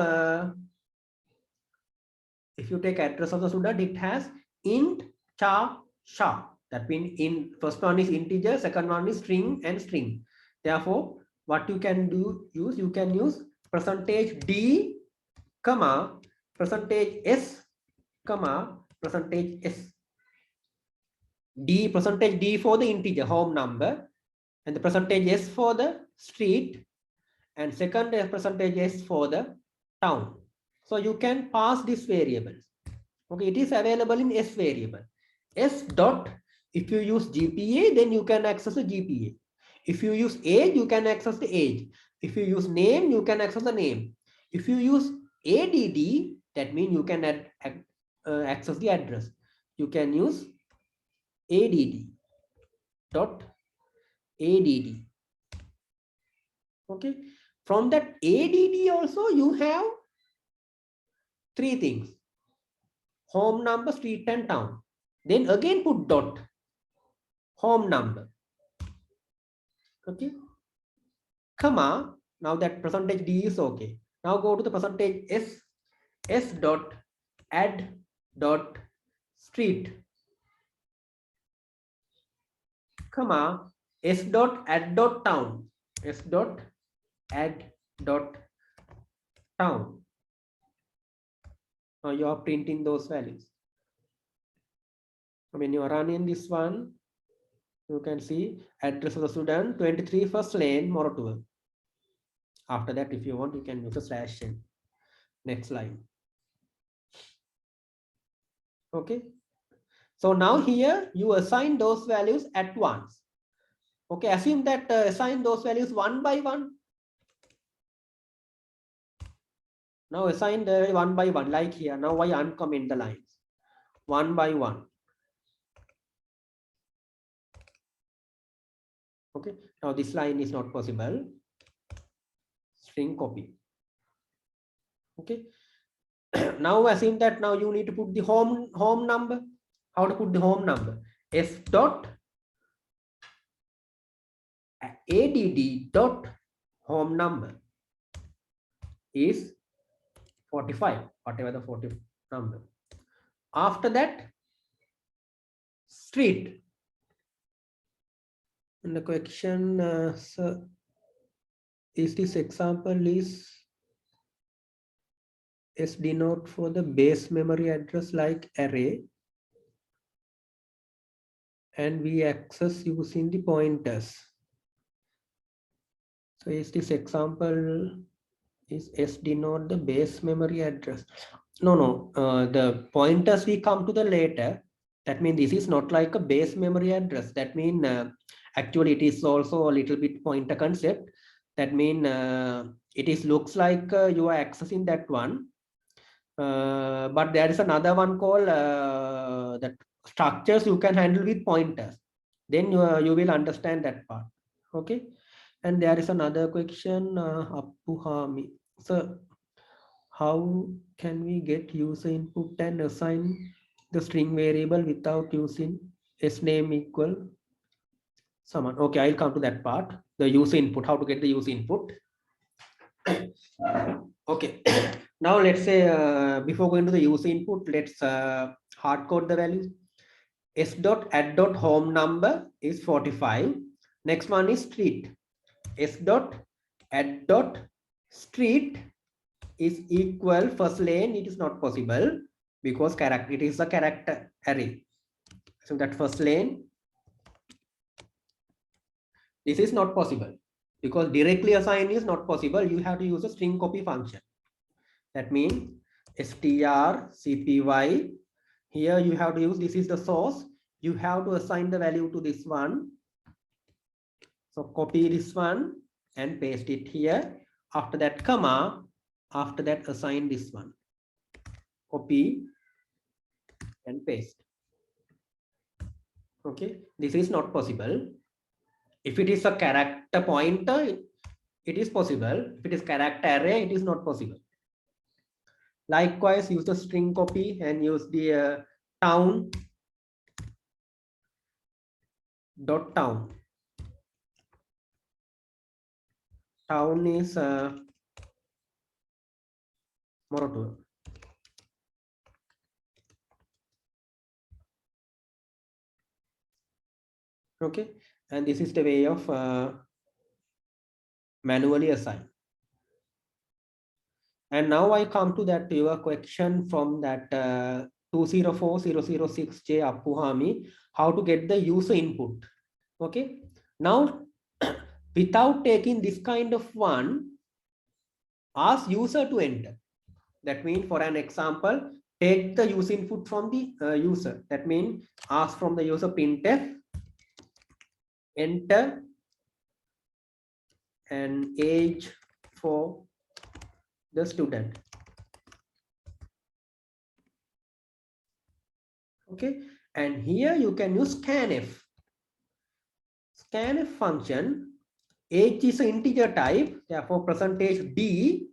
S1: if you take address of the student, it has int cha, sha. That means in first one is integer, second one is string and string. Therefore, what you can you can use percentage D, comma, percentage S, comma, percentage S. D, percentage D for the integer home number, and the percentage S for the street, and second percentage S for the town. So you can pass these variables. Okay, it is available in S variable. S dot, if you use GPA, then you can access the GPA. If you use age, you can access the age. If you use name, you can access the name. If you use ADD, that means you can access the address. You can use ADD dot ADD. Okay, from that ADD also you have three things: home number, street and town. Then again put dot home number. Okay, comma, now that percentage D is okay. Now go to the percentage S, S dot add dot street, comma, S dot add dot town, S dot add dot town. Now you are printing those values. When you are running this one, you can see address of the student 23 first lane, Moratuva. After that, if you want, you can use a slash n. Next line. Okay. So now here you assign those values at once. Okay, assume that assign those values one by one. Now assign the one by one, like here. Now I uncomment the lines one by one. Okay, now this line is not possible. String copy. Okay. Now assume that now you need to put the home number. How to put the home number? S dot ADD dot home number is 45, whatever the 40 number. After that, street. And the question, so is this example is S denote for the base memory address like array, and we access using the pointers. So is this example is S denote the base memory address? No, the pointers we come to the later. That means this is not like a base memory address. That means actually it is also a little bit pointer concept. That means it is looks like you are accessing that one. But there is another one called that structures you can handle with pointers. Then you will understand that part. Okay. And there is another question, Appuhami. So how can we get user input and assign the string variable without using sname equal someone? Okay, I'll come to that part. The user input, how to get the user input. Okay, now let's say before going to the user input, let's hard code the values. S dot add dot home number is 45. Next one is street. S dot add dot street is equal first lane. It is not possible because character, it is a character array. So that first lane, this is not possible because directly assign is not possible. You have to use a string copy function. That means strcpy. Here you have to use, this is the source. You have to assign the value to this one. So copy this one and paste it here. After that, comma. After that, assign this one. Copy and paste. Okay, this is not possible. If it is a character pointer, it is possible. If it is character array, it is not possible. Likewise, use the string copy and use the town dot town. Town is Moratuva. Okay, and this is the way of manually assign. And now I come to that your question from that 204006J Appuhami, how to get the user input. Okay, now without taking this kind of one, ask user to enter. That means for an example, take the user input from the user. That means ask from the user printf, enter an age for the student. Okay, and here you can use scanf. Scanf function, age is an integer type, therefore percentage D,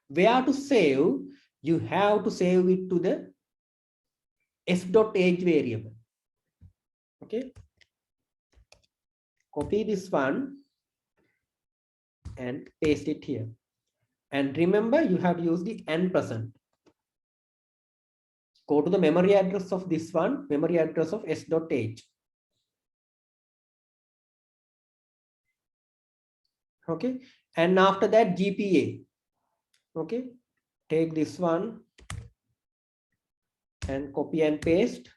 S1: where to save, you have to save it to the s.age variable. Okay, copy this one and paste it here. And remember, you have used the n%. Go to the memory address of this one, memory address of s.age. Okay, and after that GPA. Okay, take this one and copy and paste,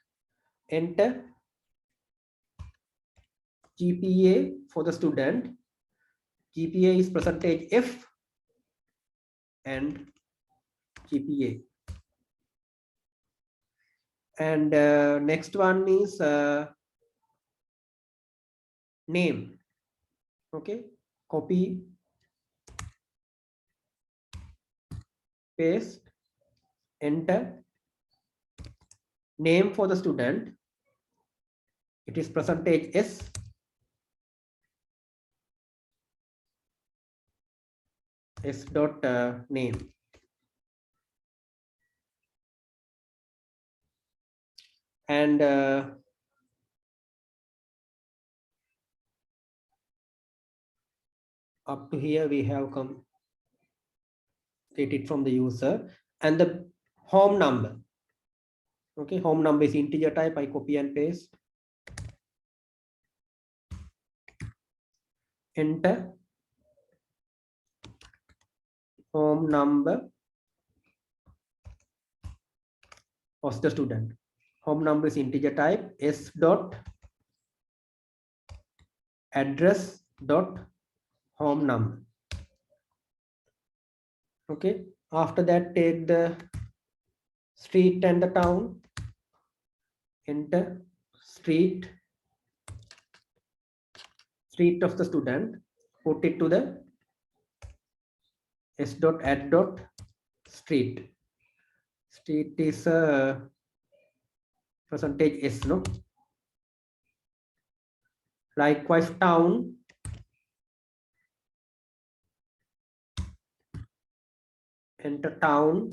S1: enter GPA for the student. GPA is percentage F and GPA. And next one is name. Okay, copy, paste, enter. Name for the student, it is percentage S. S dot name. And up to here we have come get it from the user, and the home number. Okay, home number is integer type. I copy and paste, enter. Home number of the student. Home number is integer type. S dot address dot home number. Okay, after that take the street and the town, enter street of the student, put it to the s dot add dot street. Street is a percentage S, no? Likewise town, enter town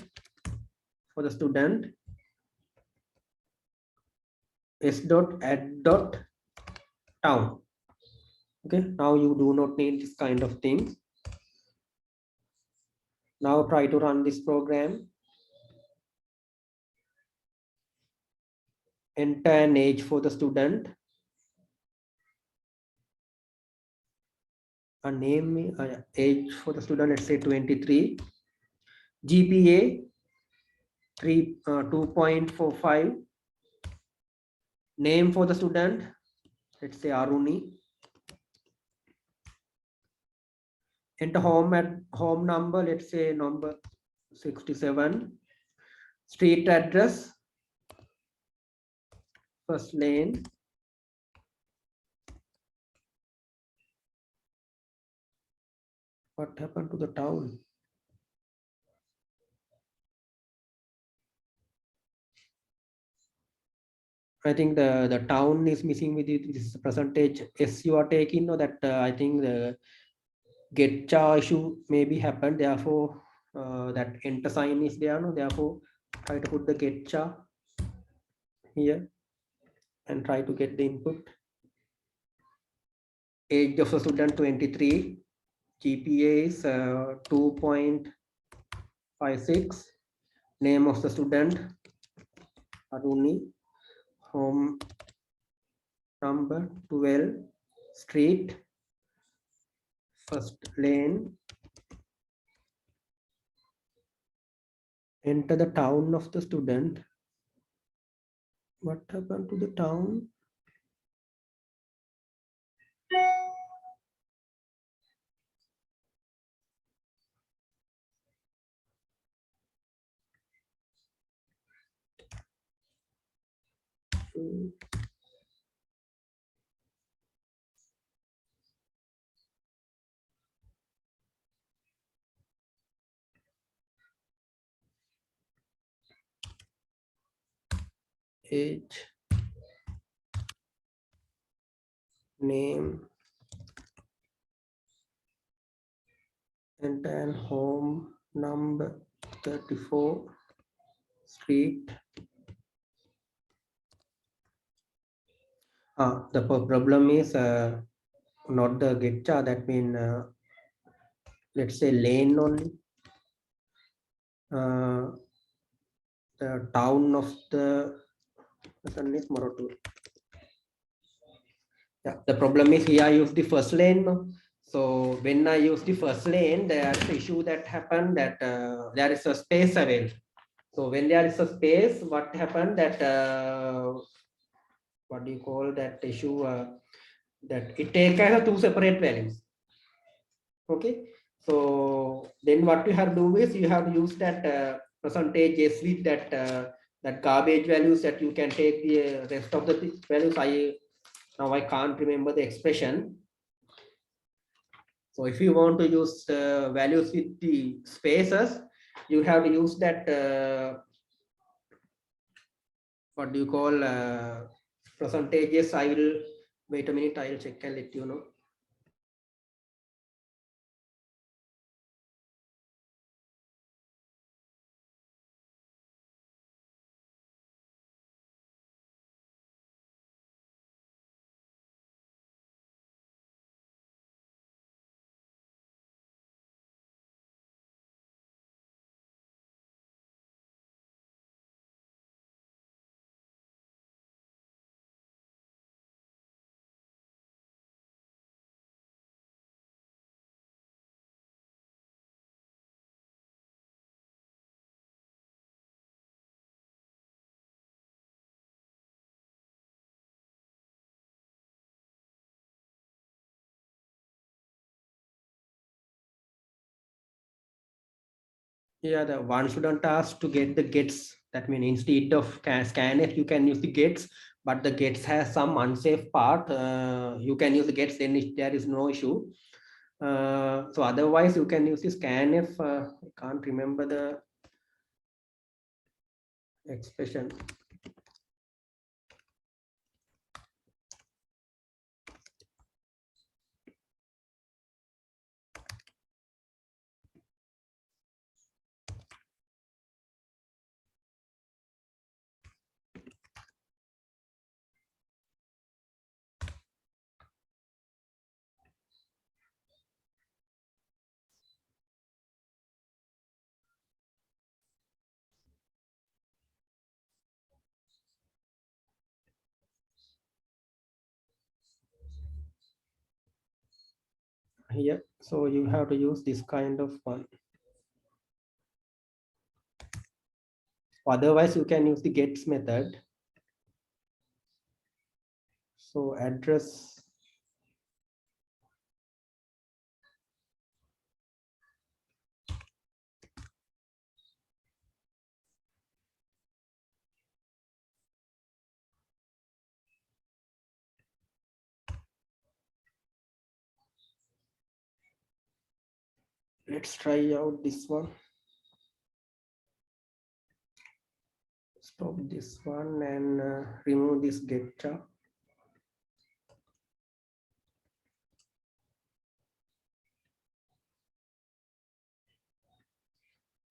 S1: for the student, s dot add dot town. Okay, now you do not need this kind of thing. Now try to run this program. Enter an age for the student. A name, age for the student, let's say 23. GPA 2.45. Name for the student, let's say Aruni. Enter home number, let's say number 67. Street address, first lane. What happened to the town? I think the town is missing with it. This is percentage S you are taking, or that I think the getcha issue maybe happened. Therefore, that enter sign is there. No, therefore, try to put the getcha here and try to get the input. Age of the student 23. GPA is 2.56. Name of the student Aruni. Home number 12, street, first lane, enter the town of the student. What happened to the town? Age, name, and then home number 34, street. The problem is not the getcha, that means let's say lane only. The town of the person is Morotu. Yeah, the problem is here I use the first lane. No? So when I use the first lane, there is an issue that happened that there is a space available. So when there is a space, what happened that what do you call that issue? That it takes as two separate values. Okay, so then what you have to do is you have to use that percentage s with that garbage values that you can take the rest of the values. Now I can't remember the expression. So if you want to use values with the spaces, you have to use that what do you call percentages. I will wait a minute, I'll check and let you know. Yeah, the one shouldn't ask to get the gets. That means instead of scanf, you can use the gets, but the gets has some unsafe part. You can use the gets, then there is no issue. So otherwise, you can use the scanf. I can't remember the expression. Here, so you have to use this kind of one. Otherwise, you can use the gets method. So address. Let's try out this one. Stop this one and remove this getcha.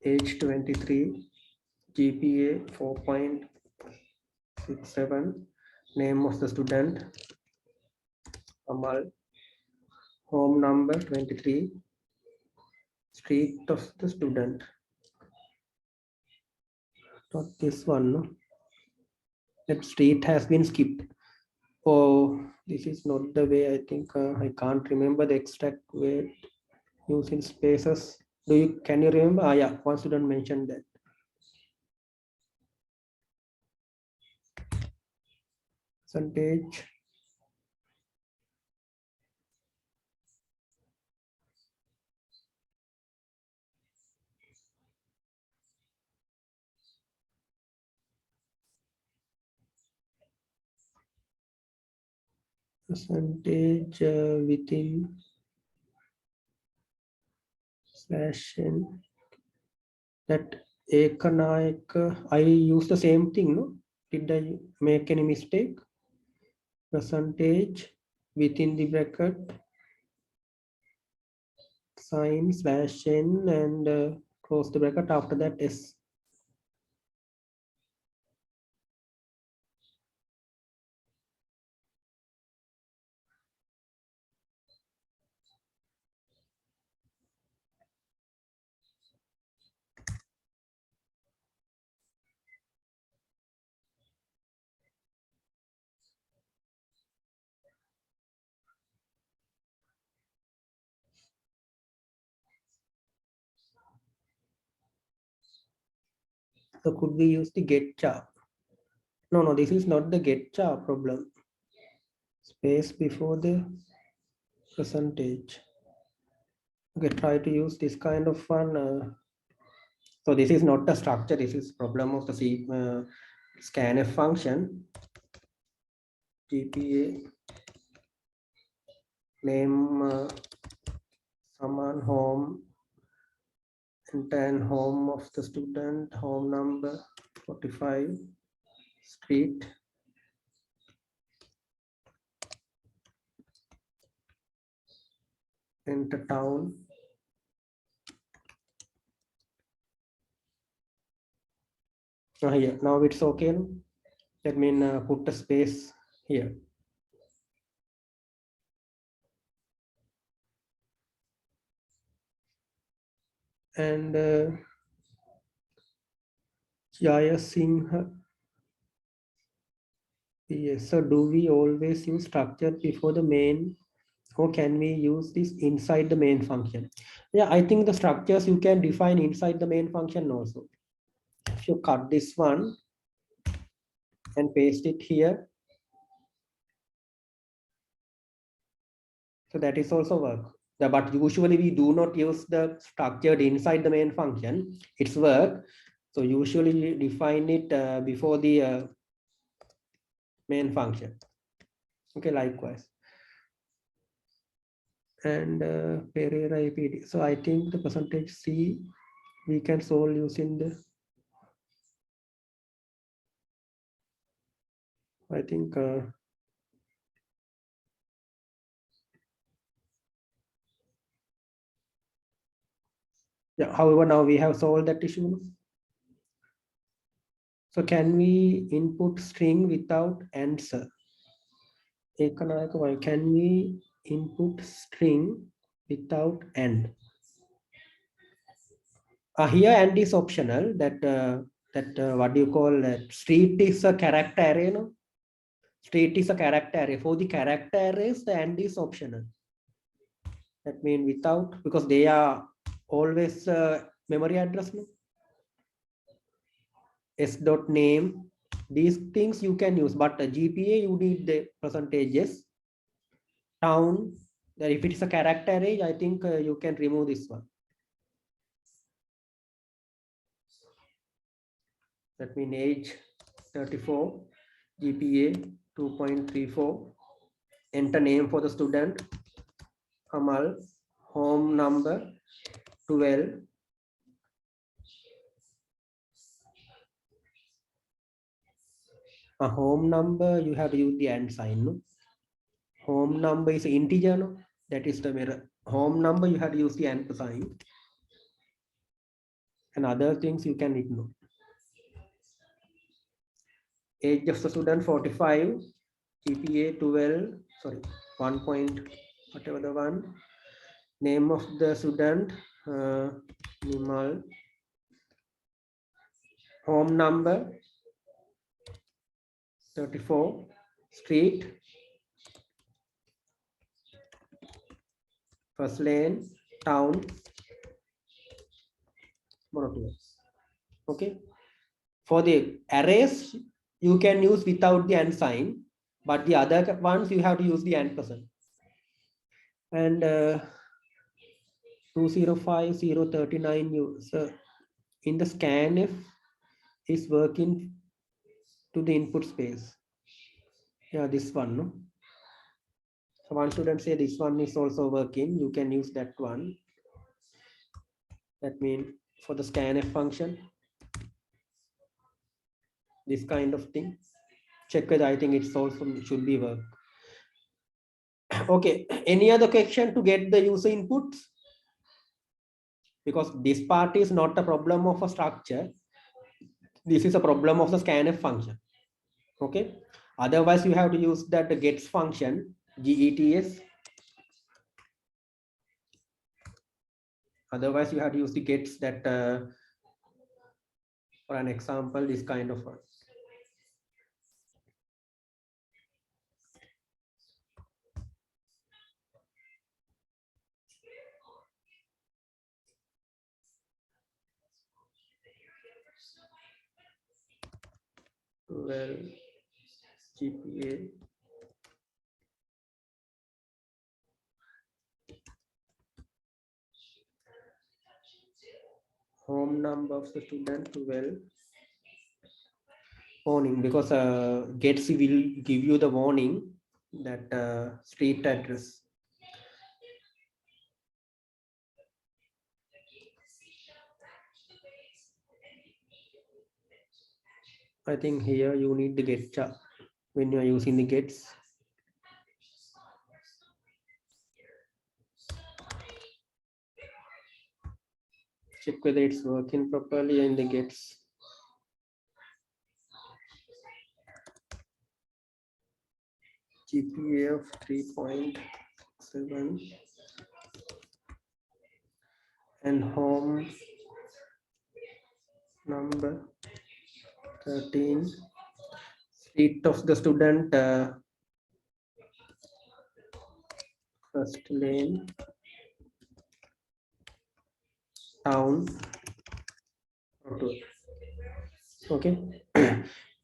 S1: Age 23, GPA 4.67, name of the student Amal, home number 23, street of the student. Not this one, no? That street has been skipped. Oh, this is not the way. I think I can't remember the exact way using spaces. Can you remember? Ah, yeah, one student mentioned that. Percentage. Percentage within slash n. That Ekanayaka, I use the same thing, no? Did I make any mistake? Percentage within the bracket, sign slash n and close the bracket, after that s. So could we use the get char? No, this is not the get char problem. Space before the percentage. Okay, try to use this kind of one. So this is not the structure. This is problem of the scanf function. GPA name someone home and then home of the student, home number 45, street, enter town. Here now it's okay. That means put a space here. And Jaya Singh. Yes, so do we always use structure before the main, or can we use this inside the main function? Yeah, I think the structures you can define inside the main function also. If you cut this one and paste it here, so that is also work. But usually we do not use the structured inside the main function. It's work. So usually we define it before the main function. Okay, likewise. And Pereira APD. So I think the percentage C we can solve using the, I think yeah, however, now we have solved that issue. So can we input string without answer? Can we input string without and? Here and is optional. That what do you call that? Street is a character array, no? Street is a character array. For the character arrays, the and is optional. That means without, because they are always memory address, no? S dot name. These things you can use, but GPA you need the percentages. Town. That if it is a character array, I think you can remove this one. That means age 34, GPA 2.34, enter name for the student, Kamal, home number 12, a home number you have to use the and sign, no? Home number is integer, no? That is the mirror. Home number you have to use the and sign, and other things you can ignore. Age of the student 45, GPA 12, sorry, 1 point, whatever the one. Name of the student, Nimal. Home number 34, street first lane, town, monotonous. Okay. For the arrays, you can use without the and sign, but the other ones you have to use the ampersand. And 205039 user in the scanf is working to the input space. Yeah, this one. No? So one student say this one is also working. You can use that one. That means for the scanf function, this kind of thing. Check whether I think it's also should be work. Okay. Any other question to get the user inputs? Because this part is not a problem of a structure. This is a problem of the scanf function. Okay. Otherwise, you have to use that gets function, gets. Otherwise, you have to use the gets that, for an example, this kind of one. Well, GPA. Home number of the student, well, warning, because gets will give you the warning that street address. I think here you need the get char when you are using the gets. Check whether it's working properly in the gets. GPA of 3.7 and home number 13, street of the student, first lane, town, okay.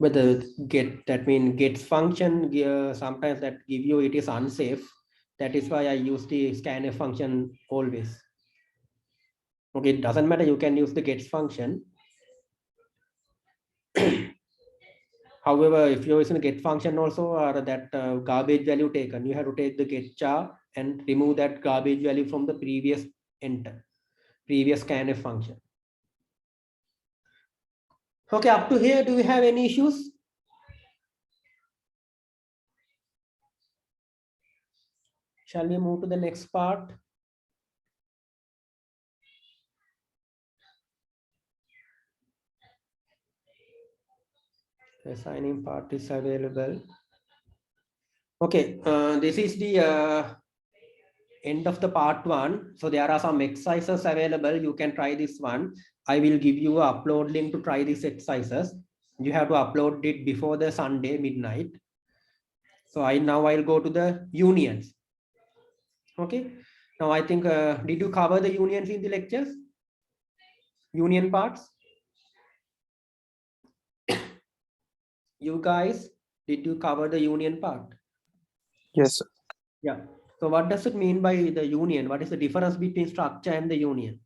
S1: But the get, that means gets function, sometimes that give you it is unsafe. That is why I use the scanf function always. Okay, it doesn't matter, you can use the gets function. However, if you're using a get function also, or that garbage value taken, you have to take the get char and remove that garbage value from the previous enter, previous scanf function. Okay, up to here, do we have any issues? Shall we move to the next part? The signing part is available. Okay, this is the end of the part 1. So there are some exercises available. You can try this one. I will give you an upload link to try these exercises. You have to upload it before the Sunday midnight. So I'll go to the unions. Okay. Now I think, did you cover the unions in the lectures? Union parts? You guys, did you cover the union part?
S3: Yes, sir.
S1: Yeah. So what does it mean by the union? What is the difference between structure and the union?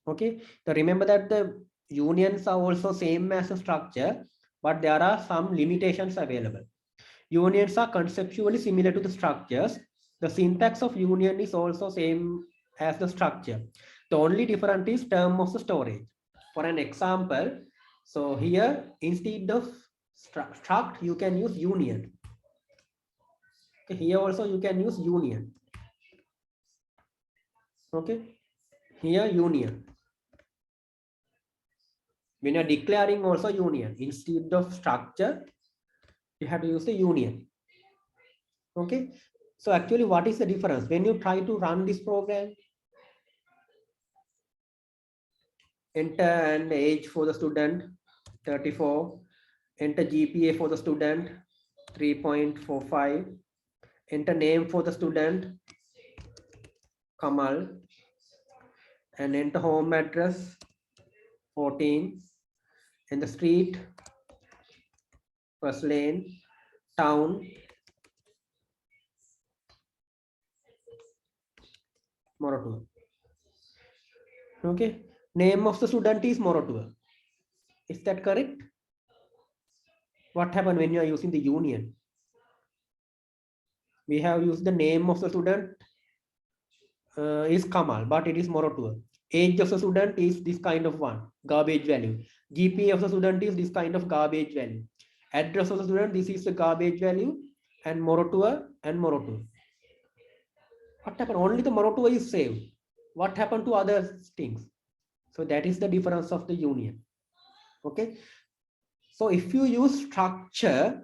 S1: Okay. So remember that the unions are also same as a structure, but there are some limitations available. Unions are conceptually similar to the structures. The syntax of union is also same as the structure. The only difference is term of the storage. For an example, so here instead of struct, you can use union. Okay, here also you can use union. Okay, here union. When you're declaring also union, instead of structure, you have to use the union. Okay, so actually what is the difference? When you try to run this program, enter an age for the student 34, enter GPA for the student 3.45, enter name for the student, Kamal, and enter home address 14 in the street, first lane, town, Moratuwa. Okay, name of the student is Moratuwa. Is that correct? What happened when you are using the union? We have used the name of the student is Kamal, but it is Moratuwa. Age of the student is this kind of one, garbage value. GPA of the student is this kind of garbage value. Address of the student, this is the garbage value, and Moratuwa and Moratuwa. What happened? Only the Moratuwa is saved. What happened to other things? So that is the difference of the union. Okay. So if you use structure,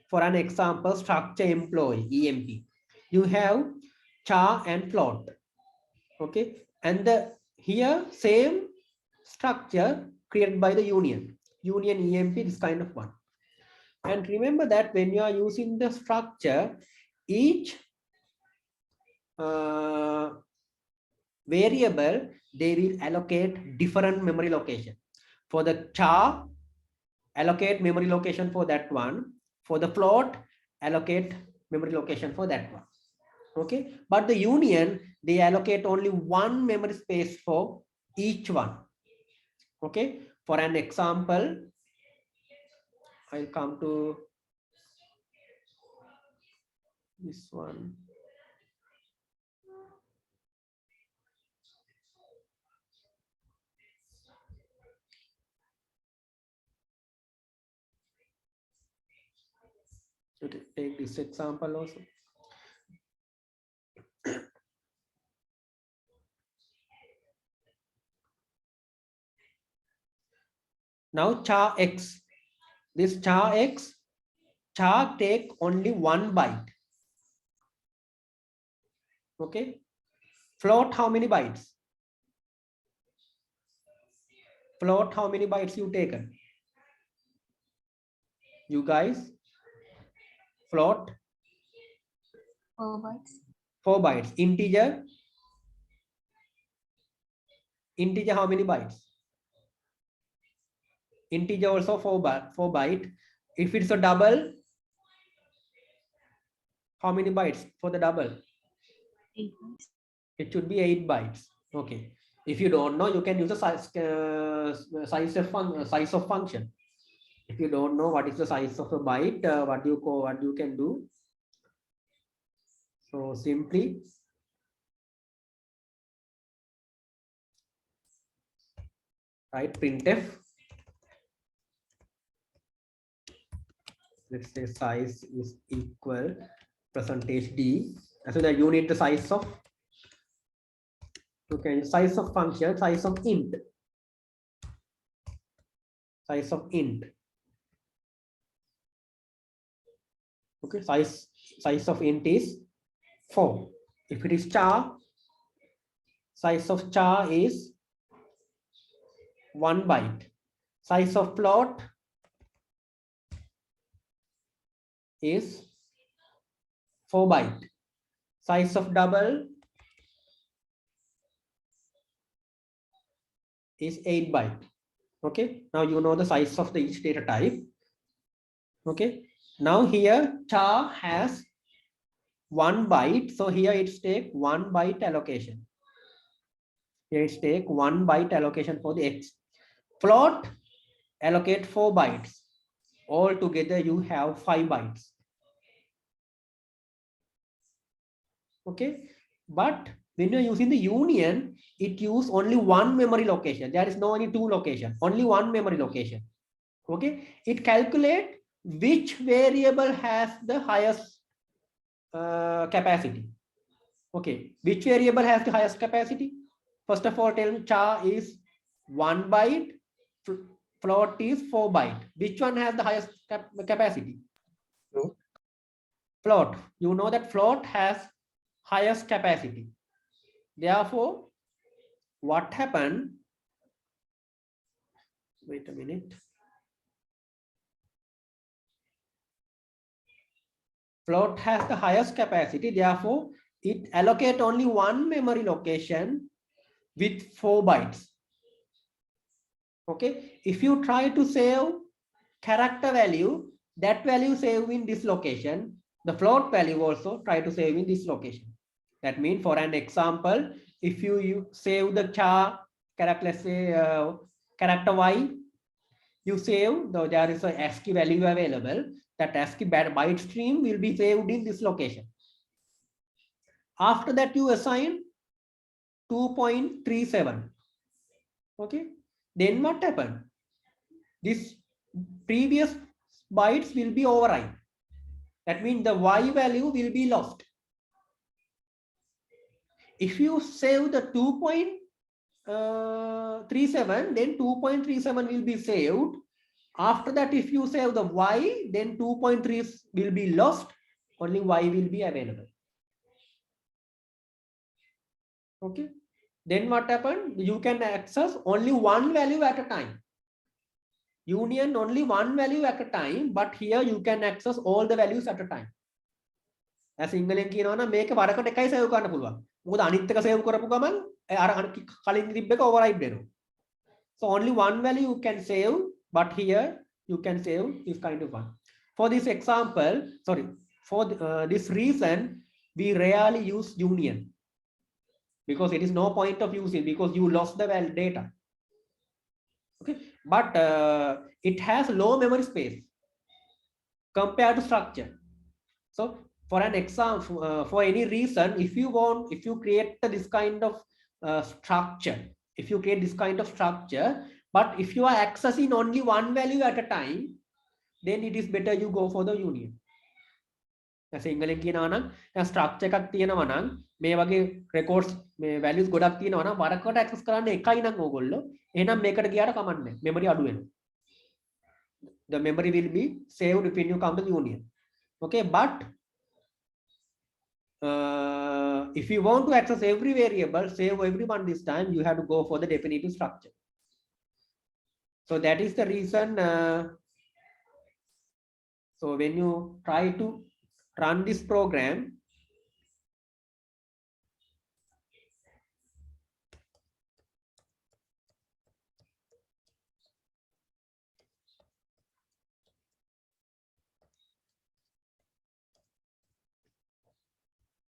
S1: for an example, structure employee, EMP, you have char and float. Okay. And here same structure created by the union EMP, this kind of one. And remember that when you are using the structure, each variable, they will allocate different memory location. For the char, allocate memory location for that one. For the float, allocate memory location for that one. Okay, but the union, they allocate only one memory space for each one. Okay, for an example, I'll come to this one. Okay, take this example also. Now char x, this char x, char take only 1 byte. Okay, float how many bytes? Float how many bytes you taken? You guys, float
S2: 4 bytes.
S1: 4 bytes. Integer how many bytes? Integer also 4 byte. If it's a double, how many bytes for the double?
S2: 8 bytes.
S1: It should be 8 bytes. Okay. If you don't know, you can use the size of function. If you don't know what is the size of a byte, what you can do. So simply write printf. Let's say size is equal %d. So that you need the size of, okay, size of function, size of int. Size of int. Okay, size of int is 4. If it is char, size of char is 1 byte. Size of float is 4 byte. Size of double is 8 byte. Okay, now you know the size of the each data type. Okay, now here char has 1 byte, so here it's take 1 byte allocation. Here it's take 1 byte allocation for the x. Float allocate 4 bytes. All together you have 5 bytes. Okay, but when you're using the union, it use only one memory location. There is no any two location, only one memory location. Okay, it calculate which variable has the highest capacity. Okay, which variable has the highest capacity? First of all, tell me char is 1 byte, float is 4 byte. Which one has the highest capacity?
S3: Float.
S1: Float. You know that float has highest capacity. Therefore, what happened? Wait a minute. Float has the highest capacity. Therefore, it allocate only one memory location with 4 bytes. Okay, if you try to save character value, that value save in this location, the float value also try to save in this location. That means, for an example, if you save the char character, let's say character y, you save, though there is a ASCII value available, that ASCII byte stream will be saved in this location. After that, you assign 2.37. Okay, then what happened? This previous bytes will be override. That means the y value will be lost. If you save the 2.37, then 2.37 will be saved. After that, if you save the y, then 2.3 will be lost. Only y will be available. Okay. Then what happened? You can access only one value at a time. Union only one value at a time, but here you can access all the values at a time. As සිංහලෙන් කියනවා නම් මේක වරකට එකයි save කරන්න පුළුවන්. මොකද අනිත් එක සේව් කරපු ගමන් අර කලින් රිබ් එක override වෙනවා. So only one value you can save, but here you can save this kind of one. For this example, sorry, for this reason, we rarely use union because it is no point of using because you lost the data. Okay, but it has low memory space compared to structure. So for an example, for any reason, if you create this kind of structure, but if you are accessing only one value at a time, then it is better you go for the union. සිංහලෙන් කියනවා නම් structure එකක් තියෙනවා නම් මේ වගේ records මේ values ගොඩක් තියෙනවා නම් වරකට ඇක්සස් කරන්න එකයි නම් ඕගොල්ලෝ එහෙනම් මේකට ගියාට කමක් නැහැ මෙමරි අඩු වෙනවා. The memory will be saved when you come to the union. Okay, but if you want to access every variable, save everyone this time, you have to go for the definitive structure. So that is the reason. So when you try to run this program,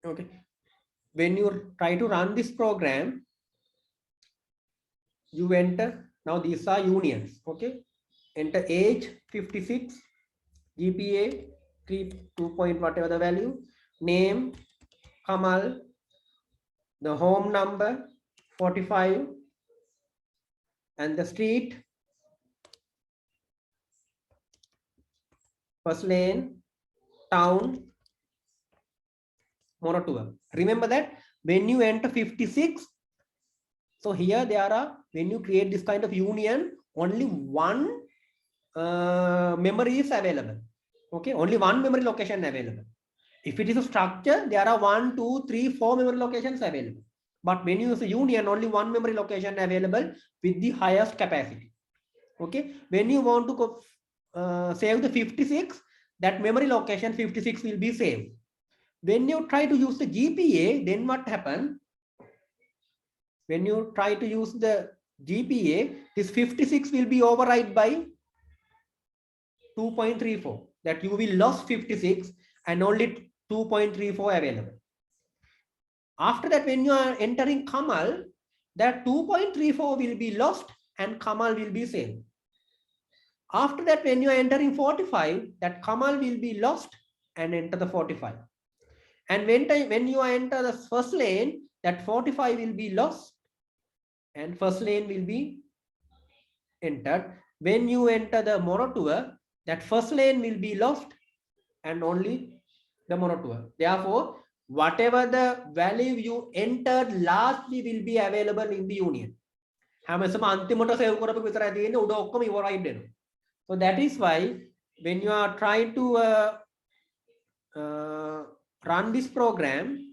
S1: okay, when you try to run this program, you enter, now these are unions. Okay, enter age 56, GPA 2 point whatever the value, name Kamal, the home number 45, and the street, first lane, town, Monotua. Remember that when you enter 56, so here there are, when you create this kind of union, only one memory is available. Okay, only one memory location available. If it is a structure, there are 1, 2, 3, 4 memory locations available. But when you use a union, only one memory location available with the highest capacity. Okay, when you want to save the 56, that memory location 56 will be saved. When you try to use the GPA, then what happens? When you try to use the GPA, this 56 will be override by 2.34. That you will lose 56 and only 2.34 available. After that, when you are entering Kamal, that 2.34 will be lost and Kamal will be saved. After that, when you are entering 45, that Kamal will be lost and enter the 45. And when you enter the first lane, that 45 will be lost and first lane will be entered. When you enter the monotour, that first lane will be lost and only the monotour. Therefore, whatever the value you entered lastly will be available in the union. So that is why when you are trying to run this program,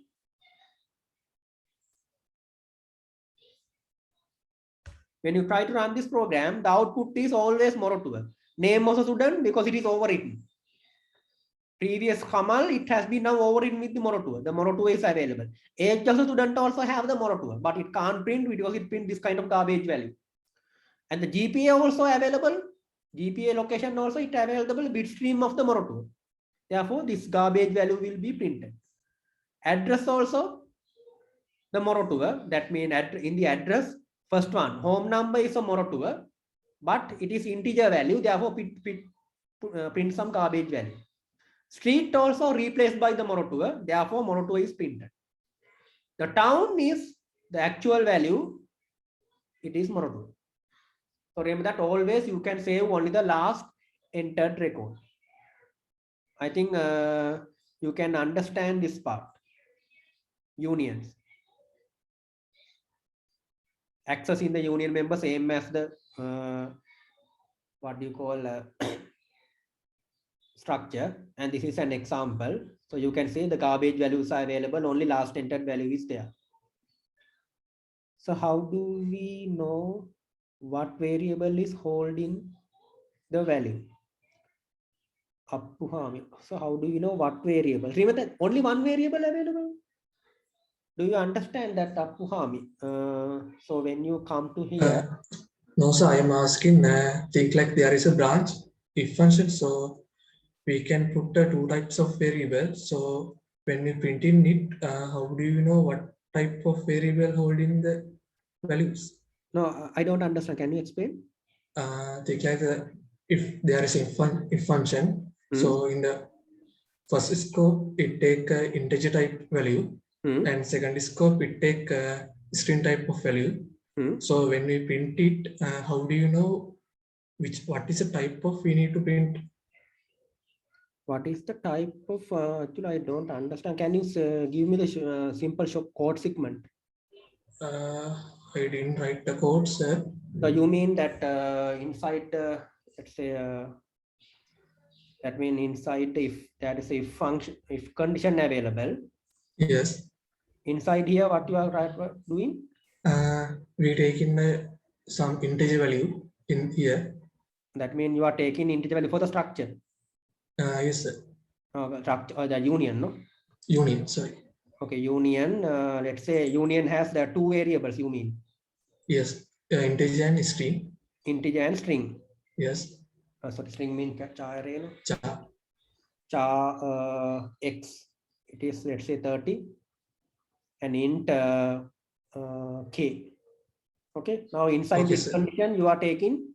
S1: the output is always monotour. Name of the student because it is overwritten. previous Kamal, it has been now overwritten with the Morotua. The Morotua is available. HL student also have the Morotua, but it can't print because it print this kind of garbage value. And the GPA also available. GPA location also it available bit stream of the Morotua. Therefore, this garbage value will be printed. Address also the Morotua. That means in the address, first one, home number is a Morotua, but it is integer value. Therefore, print some garbage value. Street also replaced by the Morotua. Therefore, Morotua is printed. The town is the actual value. It is Morotua. So remember that always you can save only the last entered record. I think you can understand this part. Unions. Access in the union member same as the what do you call structure, and this is an example. So you can say the garbage values are available, only last entered value is there. So how do we know what variable is holding the value? Up to how? So how do you know what variable? Remember that only one variable available. Do you understand that up to Hami? So when you come to here,
S3: No, sir, I am asking, think like there is a branch, if function, so we can put the two types of variables. So when we print in it, how do you know what type of variable holding the values?
S1: no, I don't understand. Can you explain?
S3: Think like if there is if function, so in the first scope, it take a integer type value, and second scope, it take a string type of value. So when we print it, how do you know what is the type of we need to print?
S1: What is the type of, actually I don't understand. Can you give me the simple code segment?
S3: I didn't write the code, sir.
S1: So you mean that inside, let's say, that means inside if there is a function, if condition available.
S3: Yes.
S1: Inside here, what you are doing?
S3: We take in some integer value in here.
S1: That means you are taking integer value for the structure.
S3: Yes, sir.
S1: Structure or the union, no?
S3: Union, sorry.
S1: Okay, union. Let's say union has the two variables. You mean?
S3: Yes, integer and string.
S1: Integer and string.
S3: Yes.
S1: Sorry, string means char array, no?
S3: Char.
S1: Char x. It is, let's say, 30, and int k. Okay. Now inside this condition, you are taking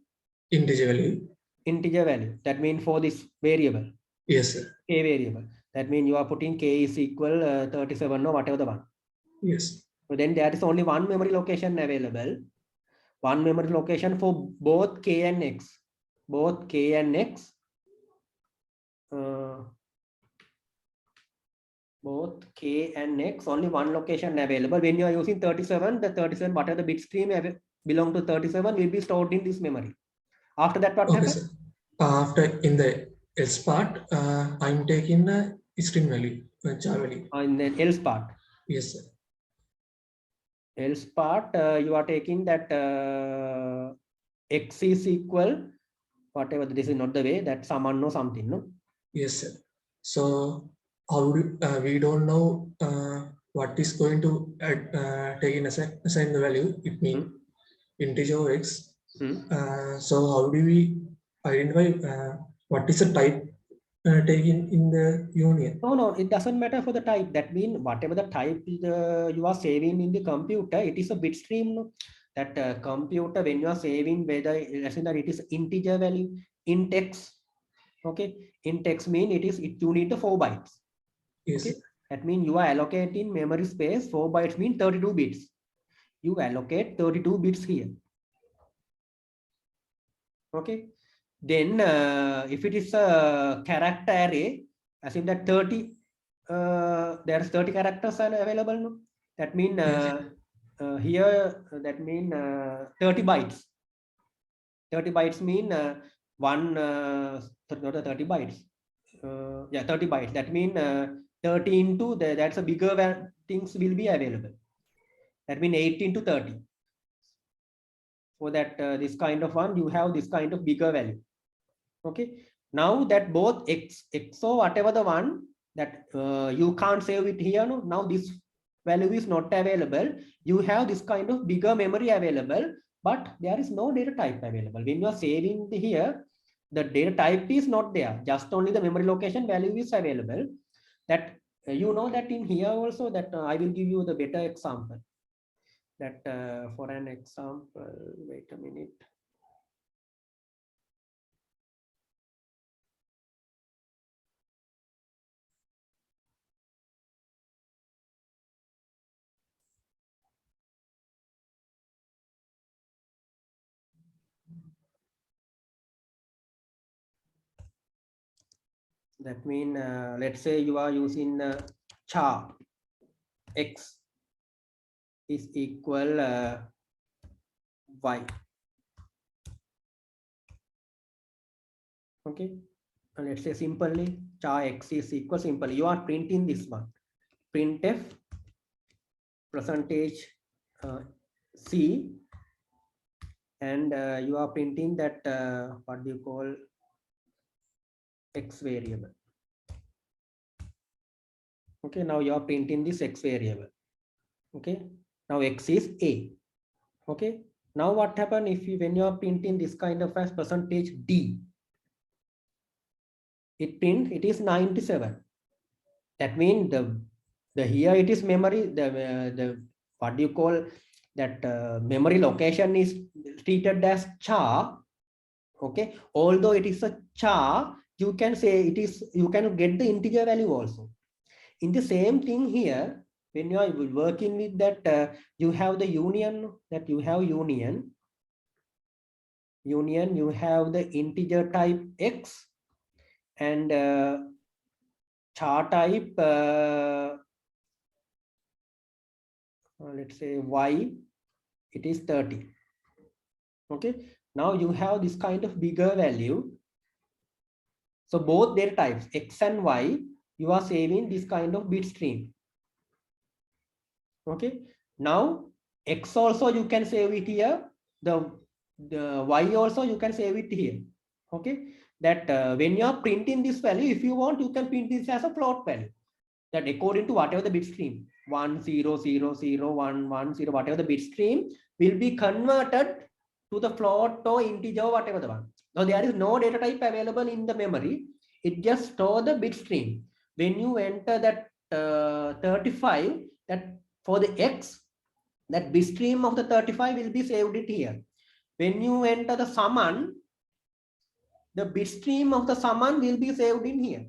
S3: integer value.
S1: Integer value. That means for this variable.
S3: Yes, sir.
S1: K variable. That means you are putting k is equal 37 or whatever the one.
S3: Yes.
S1: So then there is only one memory location available. One memory location for both k and x. Both k and x. Both k and x, only one location available. When you are using 37, the 37, whatever the bit stream belong to 37 will be stored in this memory. After that, what happens?
S3: Sir. After in the else part, I'm taking the string value, char value.
S1: In the else part.
S3: Yes, sir.
S1: Else part, you are taking that x is equal, whatever, this is not the way, that some unknown something, no?
S3: Yes, sir. So how do, we don't know what is going to take in assign the value. It means integer x. So how do we identify what is the type taken in the union?
S1: No, it doesn't matter for the type. That means whatever the type you are saving in the computer, it is a bit stream. No? That computer, when you are saving, whether let's say that it is integer value, int x. Okay, int x mean you need the 4 bytes.
S3: Yes.
S1: Okay, that means you are allocating memory space. 4 bytes mean 32 bits. You allocate 32 bits here. Okay, then if it is a character array, as in that 30, there's 30 characters are available. No? That means here, that mean 30 bytes. 30 bytes mean not 30 bytes. Yeah, 30 bytes. That means 30 into that's a bigger things will be available. That means 8 into 30. For that this kind of one, you have this kind of bigger value. Okay, Now that both x or whatever the one that you can't save it here. No, now this value is not available. You have this kind of bigger memory available, but there is no data type available. When you are saving here, the data type is not there. Just only the memory location value is available. That you know that in here also that I will give you the better example. That for an example, wait a minute. That means, let's say you are using char x is equal y. Okay, and let's say simply char x is equal simply. You are printing this one. Printf percentage c, and you are printing that what do you call x variable. Okay, now you are printing this x variable. Okay, now x is a. Okay, now what happen if you, when you are printing this kind of as percentage d, it is 97. That means the here it is memory, the what do you call that memory location is treated as char. Okay, although it is a char, you can say it is, you can get the integer value also. In the same thing here, when you are working with that, you have the union, that you have union, you have the integer type x, and char type let's say y, it is 30. Okay, now you have this kind of bigger value. So both their types x and y, you are saving this kind of bit stream. Okay, now x also you can save it here, the y also you can save it here. Okay, that when you are printing this value, if you want, you can print this as a float value, that according to whatever the bit stream 1 0 0 0 1 1 0, whatever the bit stream will be converted to the float or integer or whatever the one. Now there is no data type available in the memory, it just store the bit stream. When you enter that 35, that for the x, that bit stream of the 35 will be saved it here. When you enter the summon, the bit stream of the summon will be saved in here.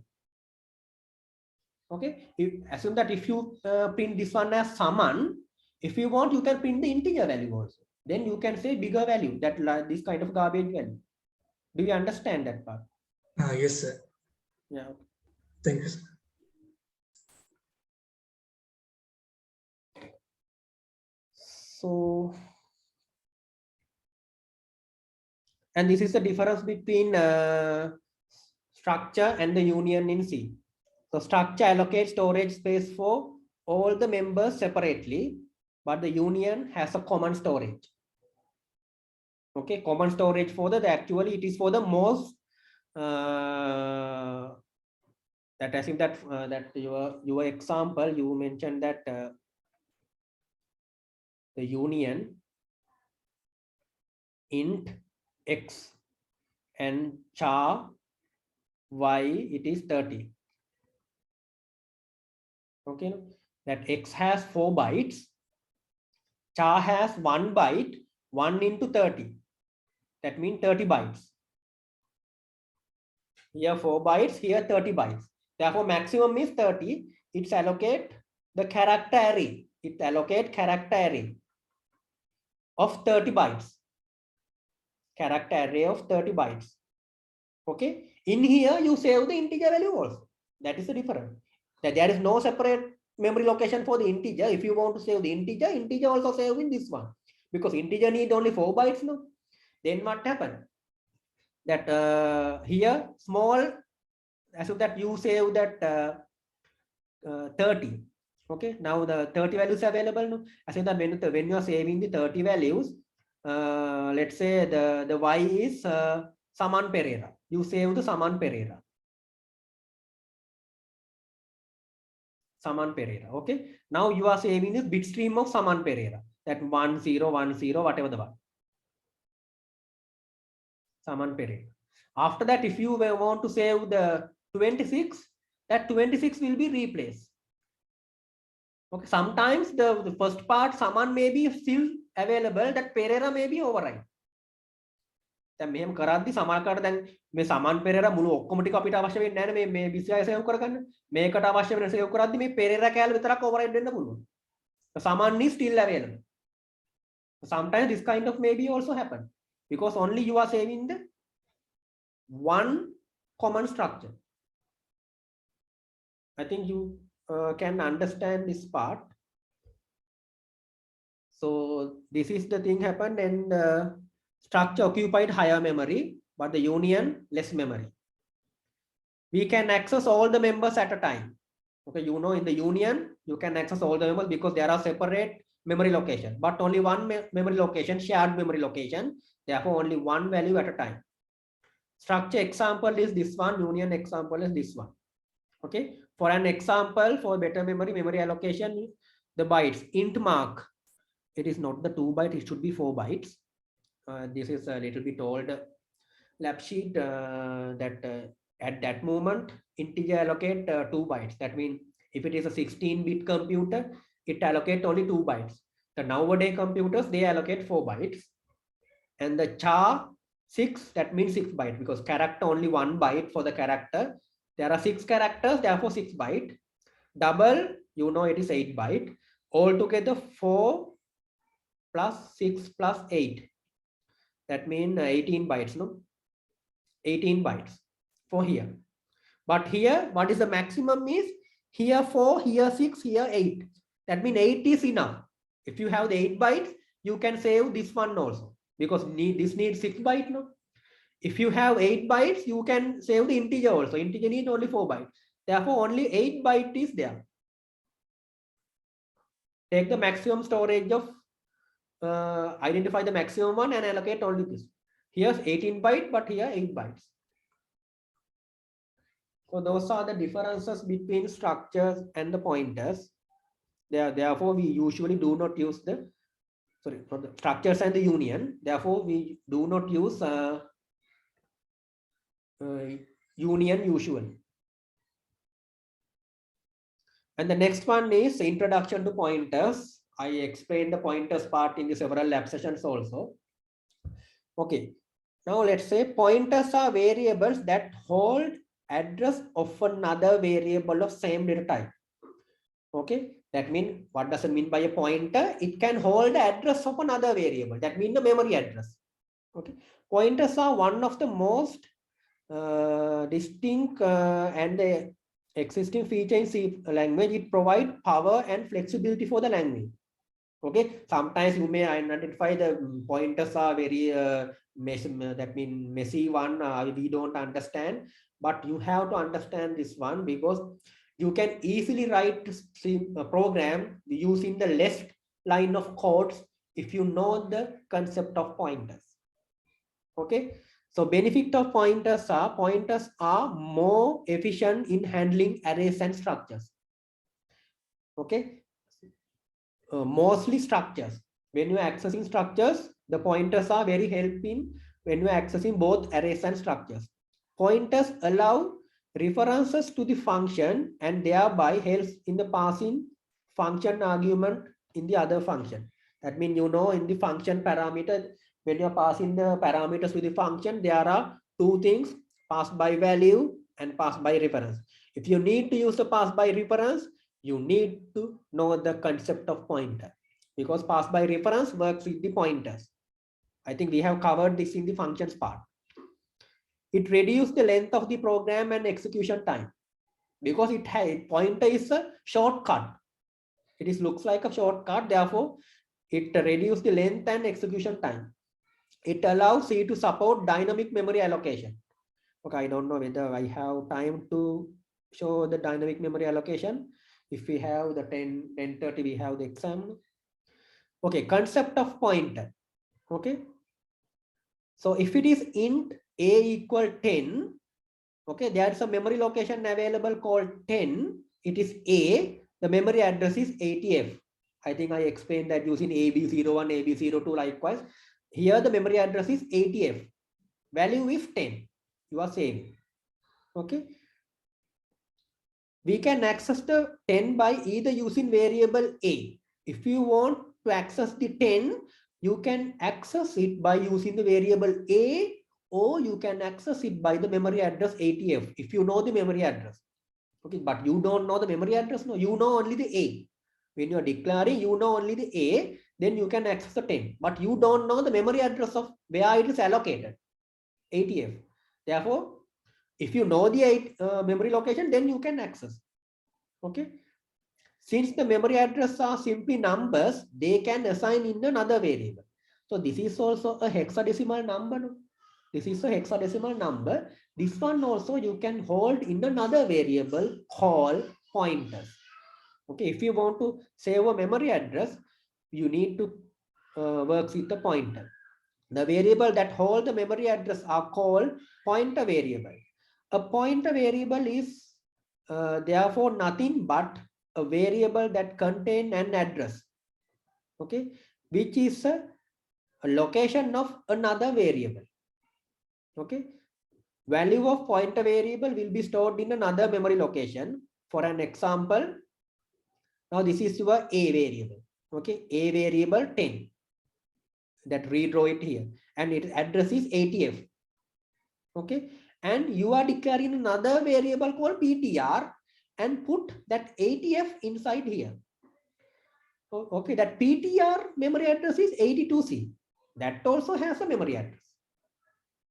S1: Okay, assume that if you print this one as summon, if you want, you can print the integer value also. Then you can say bigger value, that this kind of garbage value. Do you understand that part?
S3: Yes, sir.
S1: Yeah.
S3: Thank you, sir.
S1: So, and this is the difference between structure and the union in C. So structure allocates storage space for all the members separately, but the union has a common storage. Okay, common storage for the actually it is for the most that I think that that your example you mentioned that the union int x and char y, it is 30. Okay, that x has 4 bytes, char has 1 byte, 1 into 30, that means 30 bytes. Here 4 bytes, here 30 bytes. Therefore, maximum is 30. It's allocate the character array. It allocate character array of 30 bytes. Character array of 30 bytes. Okay. In here, you save the integer value also. That is the difference. That there is no separate memory location for the integer. If you want to save the integer, integer also save in this one. Because integer need only 4 bytes now. Then what happened? That here small, as of that you save that 30. Okay, now the 30 values are available now. As in that when you are saving the 30 values, let's say the y is Saman Pereira. you save the Saman Pereira. Saman Pereira. Okay. Now you are saving the bit stream of Saman Pereira. That 1010, whatever the one. Saman Pereira. After that, if you want to save the 26, that 26 will be replaced. Okay. Sometimes the first part Saman may be still available. That Pereira may be override. දැන් මෙහෙම කරද්දි සමාකාර දැන් මේ සමාන් පෙරේරා මුළු ඔක්කොම ටික අපිට අවශ්‍ය වෙන්නේ නැහැ නේ මේ 26 සේව් කරගන්න. මේකට අවශ්‍ය වෙන සේව් කරද්දි මේ පෙරේරා කැලේ විතරක් ඕවර්රයිඩ් වෙන්න පුළුවන්. The Saman is still available. Sometimes this kind of maybe also happen because only you are saving the one common structure. I think you can understand this part. So this is the thing happened, and structure occupied higher memory, but the union less memory. We can access all the members at a time. Okay, you know, in the union you can access all the members because there are separate memory location, but only one memory location, shared memory location, therefore only one value at a time. Structure example is this one, union example is this one. Okay, for an example, for better memory allocation, the bytes int mark, it is not the 2 byte, it should be 4 bytes. This is a little bit old lab sheet that at that moment integer allocate 2 bytes. That means if it is a 16-bit computer, it allocate only 2 bytes. The nowadays computers, they allocate 4 bytes. And the char 6, that means 6 bytes because character only 1 byte for the character. There are 6 characters, therefore 6 byte. Double, you know, it is 8 byte. Altogether 4 plus 6 plus 8. That means 18 bytes, no? 18 bytes for here. But here, what is the maximum is here 4, here 6, here 8. That means 8 is enough. If you have the 8 bytes, you can save this one also because this needs 6 bytes, no? If you have 8 bytes, you can save the integer also. Integer needs only 4 bytes. Therefore, only 8 byte is there. Take the maximum storage of identify the maximum one and allocate only this. Here's 18 byte, but here 8 bytes. So those are the differences between structures and the pointers. Therefore, we usually do not use the for the structures and the union. Therefore, we do not use union usually. And the next one is introduction to pointers. I explained the pointers part in the several lab sessions also. Okay, now let's say pointers are variables that hold address of another variable of same data type. Okay, that means what does it mean by a pointer? It can hold the address of another variable. That means the memory address. Okay, pointers are one of the most distinct and the existing feature in C language. It provides power and flexibility for the language. Okay, sometimes you may identify the pointers are very messy, that means messy one, we don't understand, but you have to understand this one because you can easily write a program using the left line of codes if you know the concept of pointers. Okay, so benefit of pointers are more efficient in handling arrays and structures. Okay, mostly structures. When you are accessing structures, the pointers are very helping when you are accessing both arrays and structures. Pointers allow references to the function and thereby helps in the passing function argument in the other function. That means, you know, in the function parameter, when you are passing the parameters to the function, there are two things, pass by value and pass by reference. If you need to use the pass by reference, you need to know the concept of pointer because pass by reference works with the pointers. I think we have covered this in the functions part. It reduces the length of the program and execution time because pointer is a shortcut. It looks like a shortcut. Therefore, it reduces the length and execution time. It allows C to support dynamic memory allocation. Okay, I don't know whether I have time to show the dynamic memory allocation. If we have the 10:30, we have the exam. Okay, concept of pointer. Okay, So if it is int a equal 10, okay, there is a memory location available called 10. It is a, the memory address is 80F. I think I explained that using AB01, AB02 likewise. Here the memory address is 80F. Value is 10. You are saving. Okay. We can access the 10 by either using variable a. If you want to access the 10, you can access it by using the variable a, or you can access it by the memory address 80F if you know the memory address. Okay, but you don't know the memory address. No, you know only the a. When you are declaring, you know only the a, then you can access the 10. But you don't know the memory address of where it is allocated, 80F. Therefore, if you know the memory location, then you can access. Okay. Since the memory address are simply numbers, they can assign in another variable. So this is also a hexadecimal number. This is a hexadecimal number. This one also you can hold in another variable called pointers. Okay, if you want to save a memory address, you need to work with the pointer. The variable that hold the memory address are called pointer variable. A pointer variable is therefore nothing but a variable that contain an address, okay, which is a location of another variable. Okay, value of pointer variable will be stored in another memory location. For an example, now this is your a variable. Okay, a variable 10. That redraw it here, and its address is 80F. Okay, and you are declaring another variable called ptr and put that 80F inside here. Okay, that ptr memory address is 82C. That also has a memory address.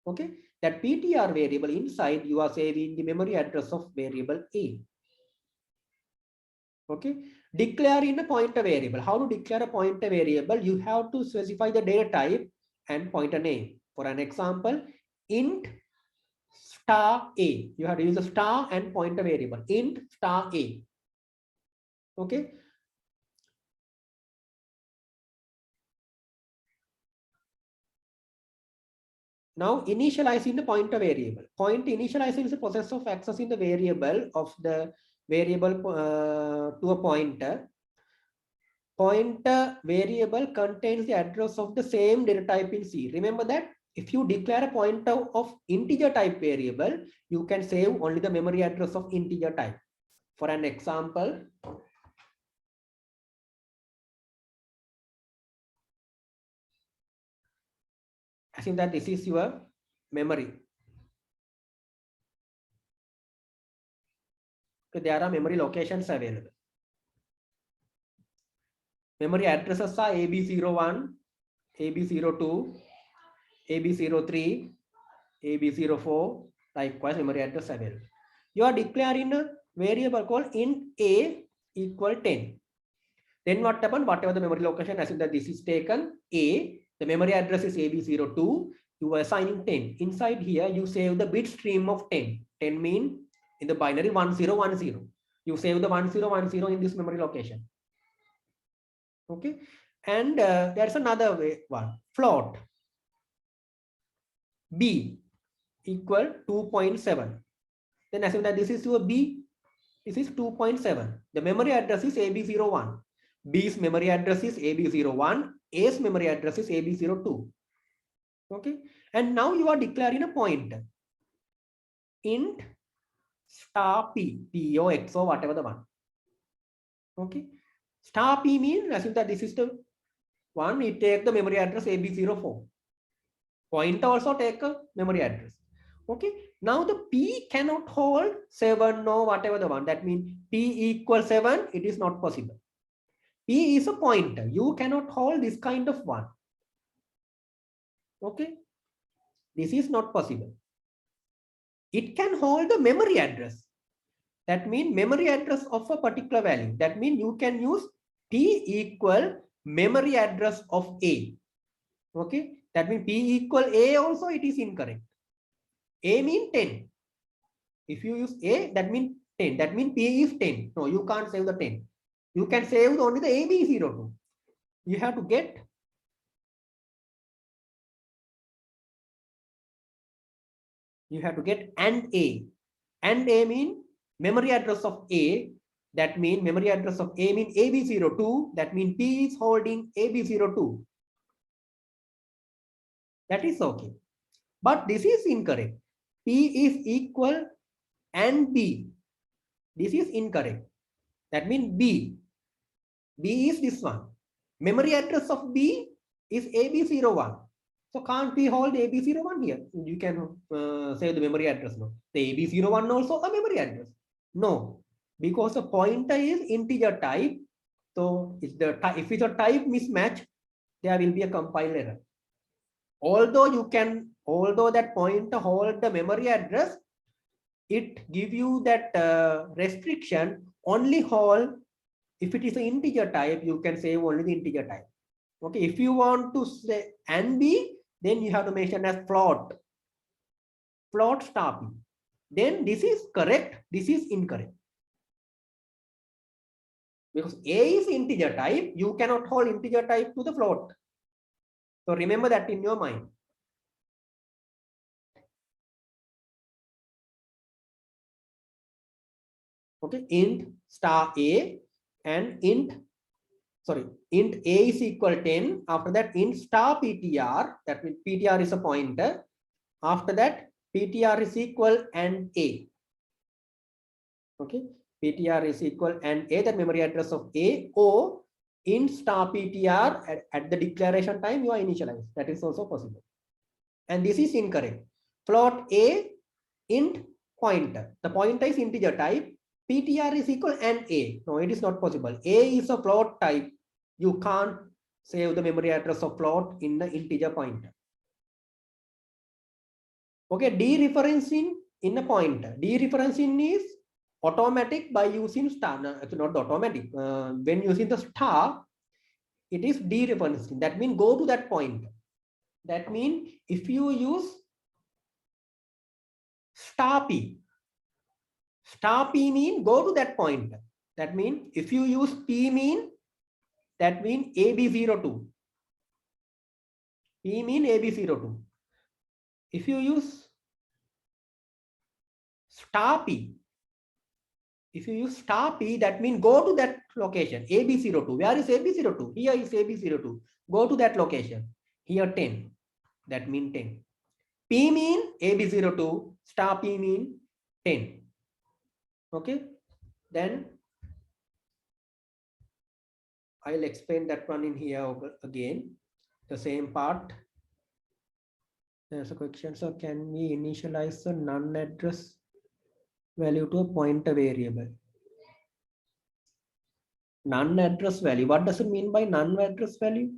S1: Okay, that ptr variable inside, you are saving the memory address of variable a. Okay, declare in a pointer variable. How to declare a pointer variable? You have to specify the data type and pointer name. For an example, int star a. You have to use a star and pointer variable. Int star a. Okay. Now initializing the pointer variable. Point initializing is a process of accessing the variable of the variable to a pointer. Pointer variable contains the address of the same data type in C. Remember that if you declare a pointer of integer type variable, you can save only the memory address of integer type. For an example, assume that this is your memory. So there are memory locations available. Memory addresses are AB01, AB02, AB03, AB04, likewise memory address available. You are declaring a variable called int a equal 10. Then what happened? Whatever the memory location, assume that this is taken a, the memory address is AB02, you are assigning 10. Inside here, you save the bit stream of 10. 10 mean in the binary 1010. You save the 1010 in this memory location. Okay, and there's another one, float b equal 2.7. Then assume that this is your b, this is 2.7. The memory address is AB01. B's memory address is AB01. A's memory address is AB02. Okay, and now you are declaring a pointer. Int star p, p or x or whatever the one. Okay, star p means assume that this is the one, it take the memory address AB04. Pointer also take a memory address. Okay, now the p cannot hold 7 or whatever the one. That means p equals 7, it is not possible. P is a pointer. You cannot hold this kind of one. Okay, this is not possible. It can hold the memory address. That means memory address of a particular value. That means you can use p equal memory address of a. Okay, that means p equal a also, it is incorrect. A means 10. If you use a, that means 10. That means p is 10. No, you can't save the 10. You can save only the AB02. You have to get You have to get and A. And A mean memory address of A. That mean memory address of A mean AB02. That mean P is holding AB02. That is okay. But this is incorrect. P is equal and B. This is incorrect. That means B. B is this one. Memory address of B is AB01. So can't we hold AB01 here? You can say the memory address. No, the AB01 also a memory address. No, because the pointer is integer type. So if it's a type mismatch, there will be a compile error. Although that pointer hold the memory address, it give you that restriction only hold if it is an integer type. You can save only the integer type. Okay, if you want to say and B, then you have to mention as float star P. Then this is correct, this is incorrect. Because A is integer type, you cannot hold integer type to the float. So remember that in your mind. Okay, int star A and int A is equal 10. After that, int star PTR, that means PTR is a pointer. After that, PTR is equal and A. Okay, PTR is equal and A, that memory address of A, or int star PTR at the declaration time you are initialized. That is also possible. And this is incorrect. Float A int pointer. The pointer is integer type. PTR is equal and A. No, it is not possible. A is a float type. You can't save the memory address of float in the integer pointer. Okay, dereferencing in a pointer. Dereferencing is automatic by using star. No, it's not automatic. When using the star, it is dereferencing. That means go to that point. That means if you use star P mean go to that point. That means if you use P mean, that means AB02. P mean AB02. If you use star P, that means go to that location, AB02. Where is AB02? Here is AB02. Go to that location. Here 10. That means 10. P mean AB02, star P mean 10. Okay. Then I'll explain that one in here again. The same part. There's a question. So can we initialize the non-address value to a pointer variable? Non-address value. What does it mean by non-address value?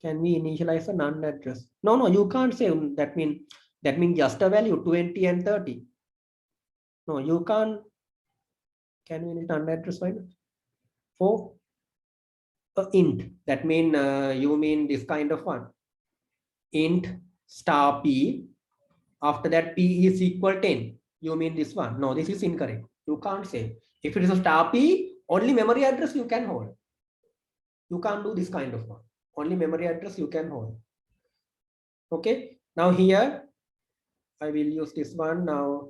S1: Can we initialize a non-address? No, you can't say that mean just a value 20 and 30. No, you can't. Can we init non-address value for int? That mean you mean this kind of one. Int star P. After that, P is equal 10. You mean this one? No, this is incorrect. You can't say. If it is a star P, only memory address you can hold. You can't do this kind of one. Only memory address you can hold. Okay. Now here, I will use this one now.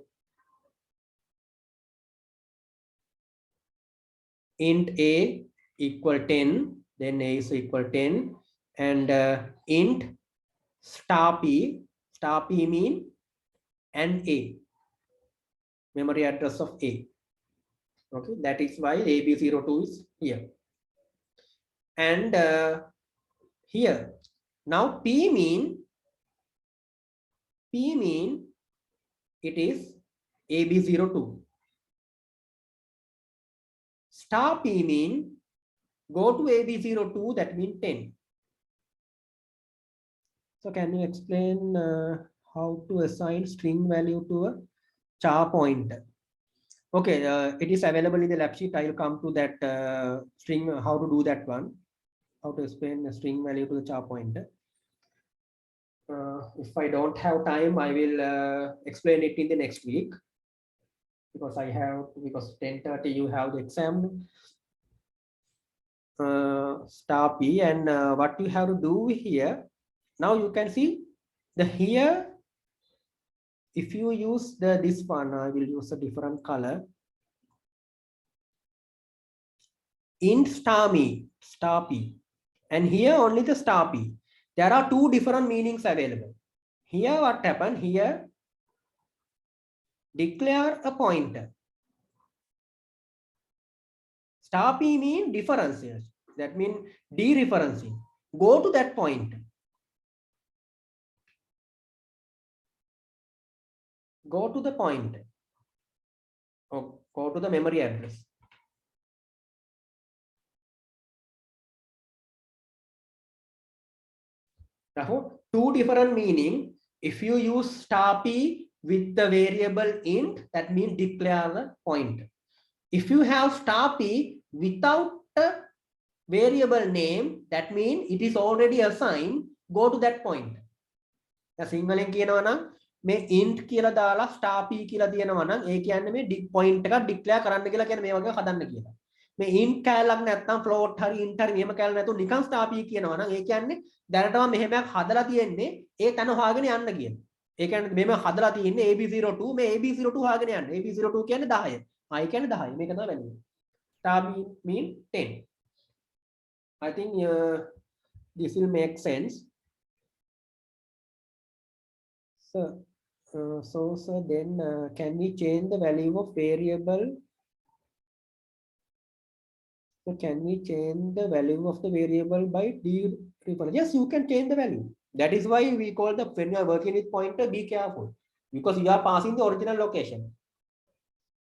S1: Int A equal 10. Then A is equal 10. And int star P mean and A. Memory address of A. Okay, that is why AB02 is here. And here, now P mean it is AB02. Star P mean go to AB02, that means 10. So can you explain how to assign string value to a char pointer? Okay, it is available in the lab sheet. I will come to that string, how to do that one, how to explain a string value to the char pointer. If I don't have time, I will explain it in the next week, because 10:30 you have the exam. Star P, and what you have to do here, now you can see The here, if you use this one, I will use a different color. Int star p, and here only the star p. There are two different meanings available. Here what happened? Here declare a pointer. Star p mean differentiation. That means dereferencing. Go to that point. Go to the point. Or go to the memory address. Now, two different meaning. If you use star p with the variable int, that means declare the pointer. If you have star p without a variable name, that means it is already assigned. Go to that point. සිංහලෙන් කියනවා නම් මේ int කියලා දාලා star p කියලා තියෙනවා නම් ඒ කියන්නේ මේ point එකක් declare කරන්න කියලා කියන්නේ මේ වගේ හදන්න කියලා. මේ int කැලක් නැත්නම් float හරි int හරි මෙහෙම කැල නැතුව නිකන් star p කියනවා නම් ඒ කියන්නේ දැනටම මෙහෙමයක් හදලා තියෙන්නේ ඒ තැන හොයාගෙන යන්න කියන. ඒ කියන්නේ මෙහෙම හදලා තියෙන්නේ AB02 මේ AB02 හොයාගෙන යන්න. AB02 කියන්නේ 10. I කියන්නේ 10. මේක තමයි value. Star p mean 10. I think this will make sense. So then can we change the value of variable? So can we change the value of the variable by dereference? Yes, you can change the value. That is why we call the, when you are working with pointer, be careful because you are passing the original location.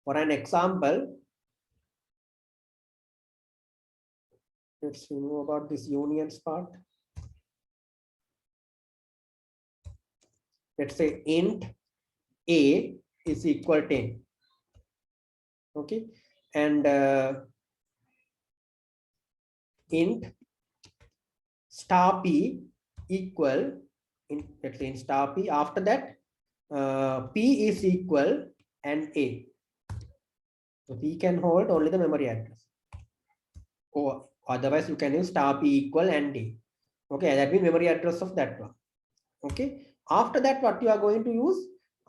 S1: For an example, let's know about this unions part. Let's say int a is equal 10. Okay, and int star p equal let's say in star p. After that, p is equal and a. So p can hold only the memory address, or otherwise you can use star p equal and a. Okay, that means memory address of that one. Okay. After that, what you are going to use?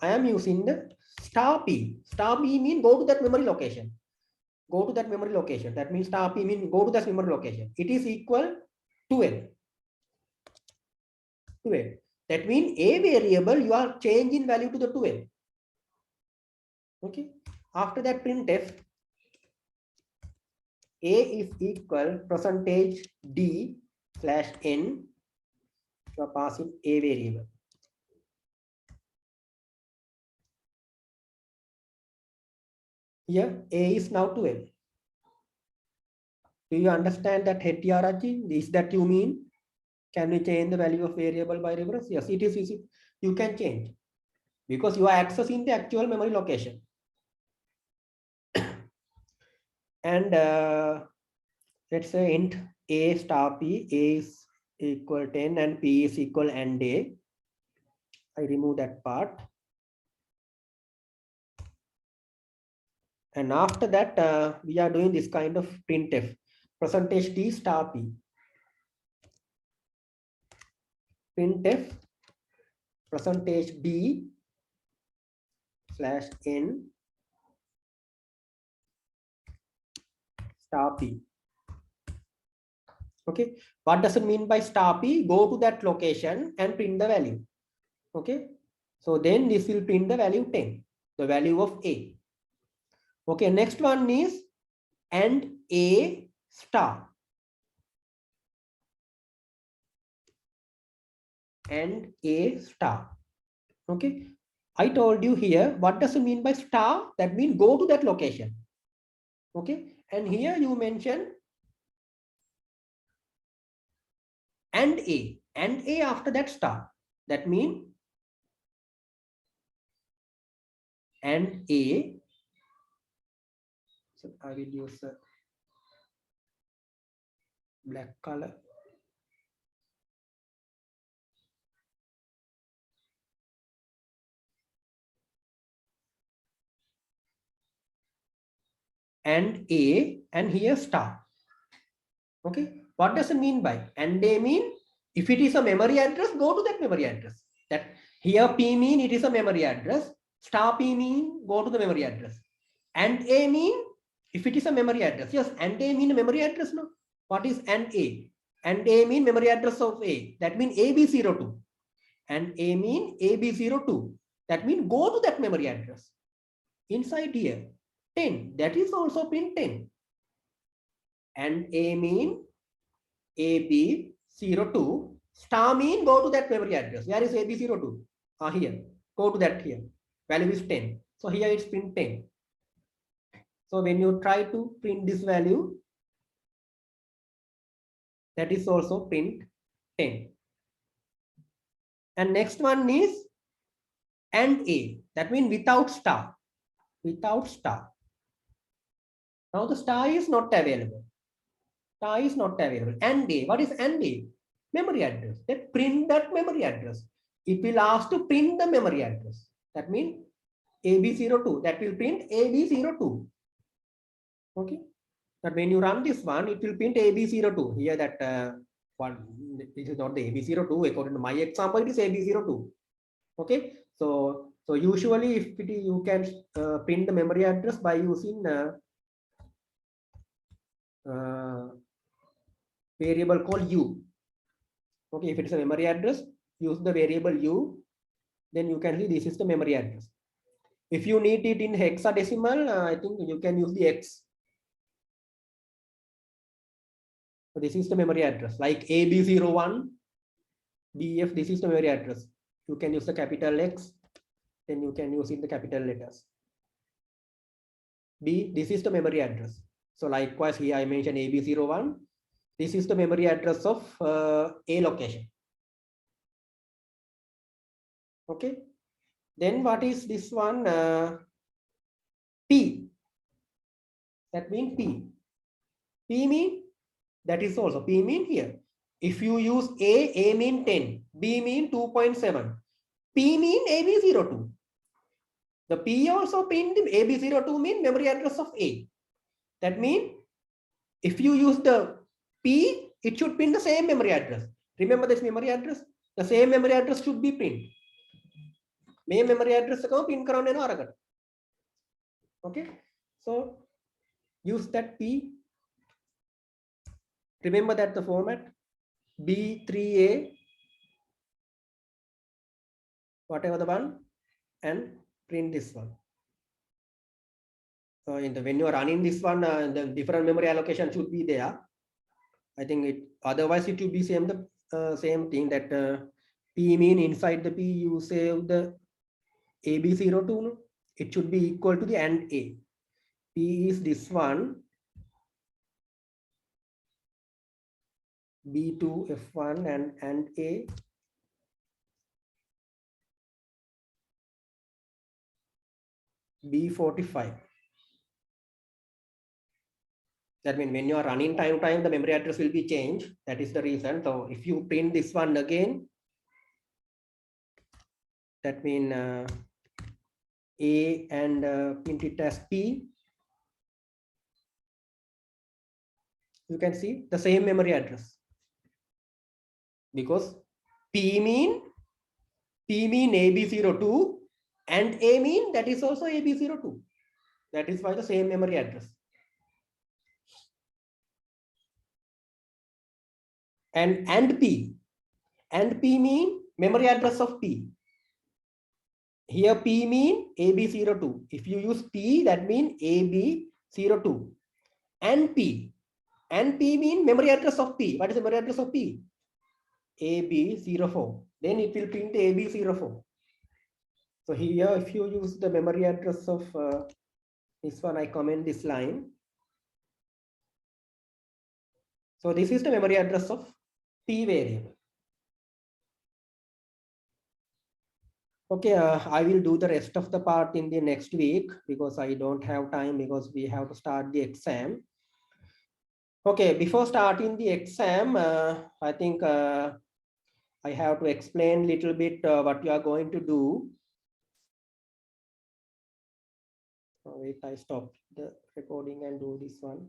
S1: I am using the star p. Star p means go to that memory location. Go to that memory location. That means star p means go to that memory location. It is equal 12. 12. That means a variable you are changing value to the 12. Okay. After that, printf a is equal percentage d slash n. You are passing a variable. Here a is now 12. Do you understand that hierarchy? Is that you mean? Can we change the value of variable by reference? Yes, it is easy. You can change because you are accessing the actual memory location. And let's say int a star p, a is equal 10 and p is equal and a. I remove that part. And after that, we are doing this kind of printf, percentage d star p. Printf percentage d slash n star p. Okay, what does it mean by star p? Go to that location and print the value. Okay, so then this will print the value 10, the value of a. Okay, next one is and a star. And a star. Okay, I told you here, what does it mean by star? That means go to that location. Okay, and here you mention and a after that star. That means and a. So I will use a black color. And a and here star. Okay, what does it mean by and a mean? If it is a memory address, go to that memory address. That here P mean it is a memory address. Star P mean go to the memory address. And A mean if it is a memory address. Yes, and A mean memory address. No. What is and A? And A mean memory address of A. That means AB02. And A mean AB02. That means go to that memory address. Inside here 10. That is also pin 10. And A mean AB02. Star mean go to that memory address. Where is AB02? Here. Go to that here. Value is 10. So here it's pin 10. So when you try to print this value, that is also print 10. And next one is and A. That means without star. Without star. Now the star is not available. Star is not available. And A. What is and A? Memory address. Then print that memory address. It will ask to print the memory address. That means AB02. That will print AB02. Okay. But when you run this one, it will print AB02. Here that one, this is not the AB02. According to my example, it is AB02. Okay. So usually if it is, you can print the memory address by using variable called U. Okay, if it is a memory address, use the variable U, then you can see this is the memory address. If you need it in hexadecimal, I think you can use the X. So this is the memory address, like AB01, BF, this is the memory address. You can use the capital X, then you can use in the capital letters. B, this is the memory address. So likewise here I mentioned AB01. This is the memory address of A location. Okay. Then what is this one? P. That means P. P mean that is also P mean here. If you use A mean 10, B mean 2.7, P mean AB02. The P also print AB02 mean memory address of A. That means if you use the P, it should print the same memory address. Remember this memory address? The same memory address should be print. Main memory address print karane. Okay. So use that P. Remember that the format B3A, whatever the one, and print this one. So when you are running this one, the different memory allocation should be there. I think it otherwise it will be same thing that P mean inside the P you save the AB02. No? It should be equal to the AND A. P is this one. B2 F1 and A. B45. That means when you are running time to time, the memory address will be changed. That is the reason. So if you print this one again, that means A and print it as P. You can see the same memory address. Because P mean AB02 and A mean that is also AB02. That is why the same memory address. And P mean memory address of P. Here P mean AB02. If you use P, that means AB02. And P mean memory address of P. What is the memory address of P? AB04. Then it will print AB04. So here, if you use the memory address of this one, I comment this line. So this is the memory address of P variable. Okay, I will do the rest of the part in the next week because I don't have time because we have to start the exam. Okay, before starting the exam, I think I have to explain a little bit what you are going to do. Wait, I stopped the recording and do this one.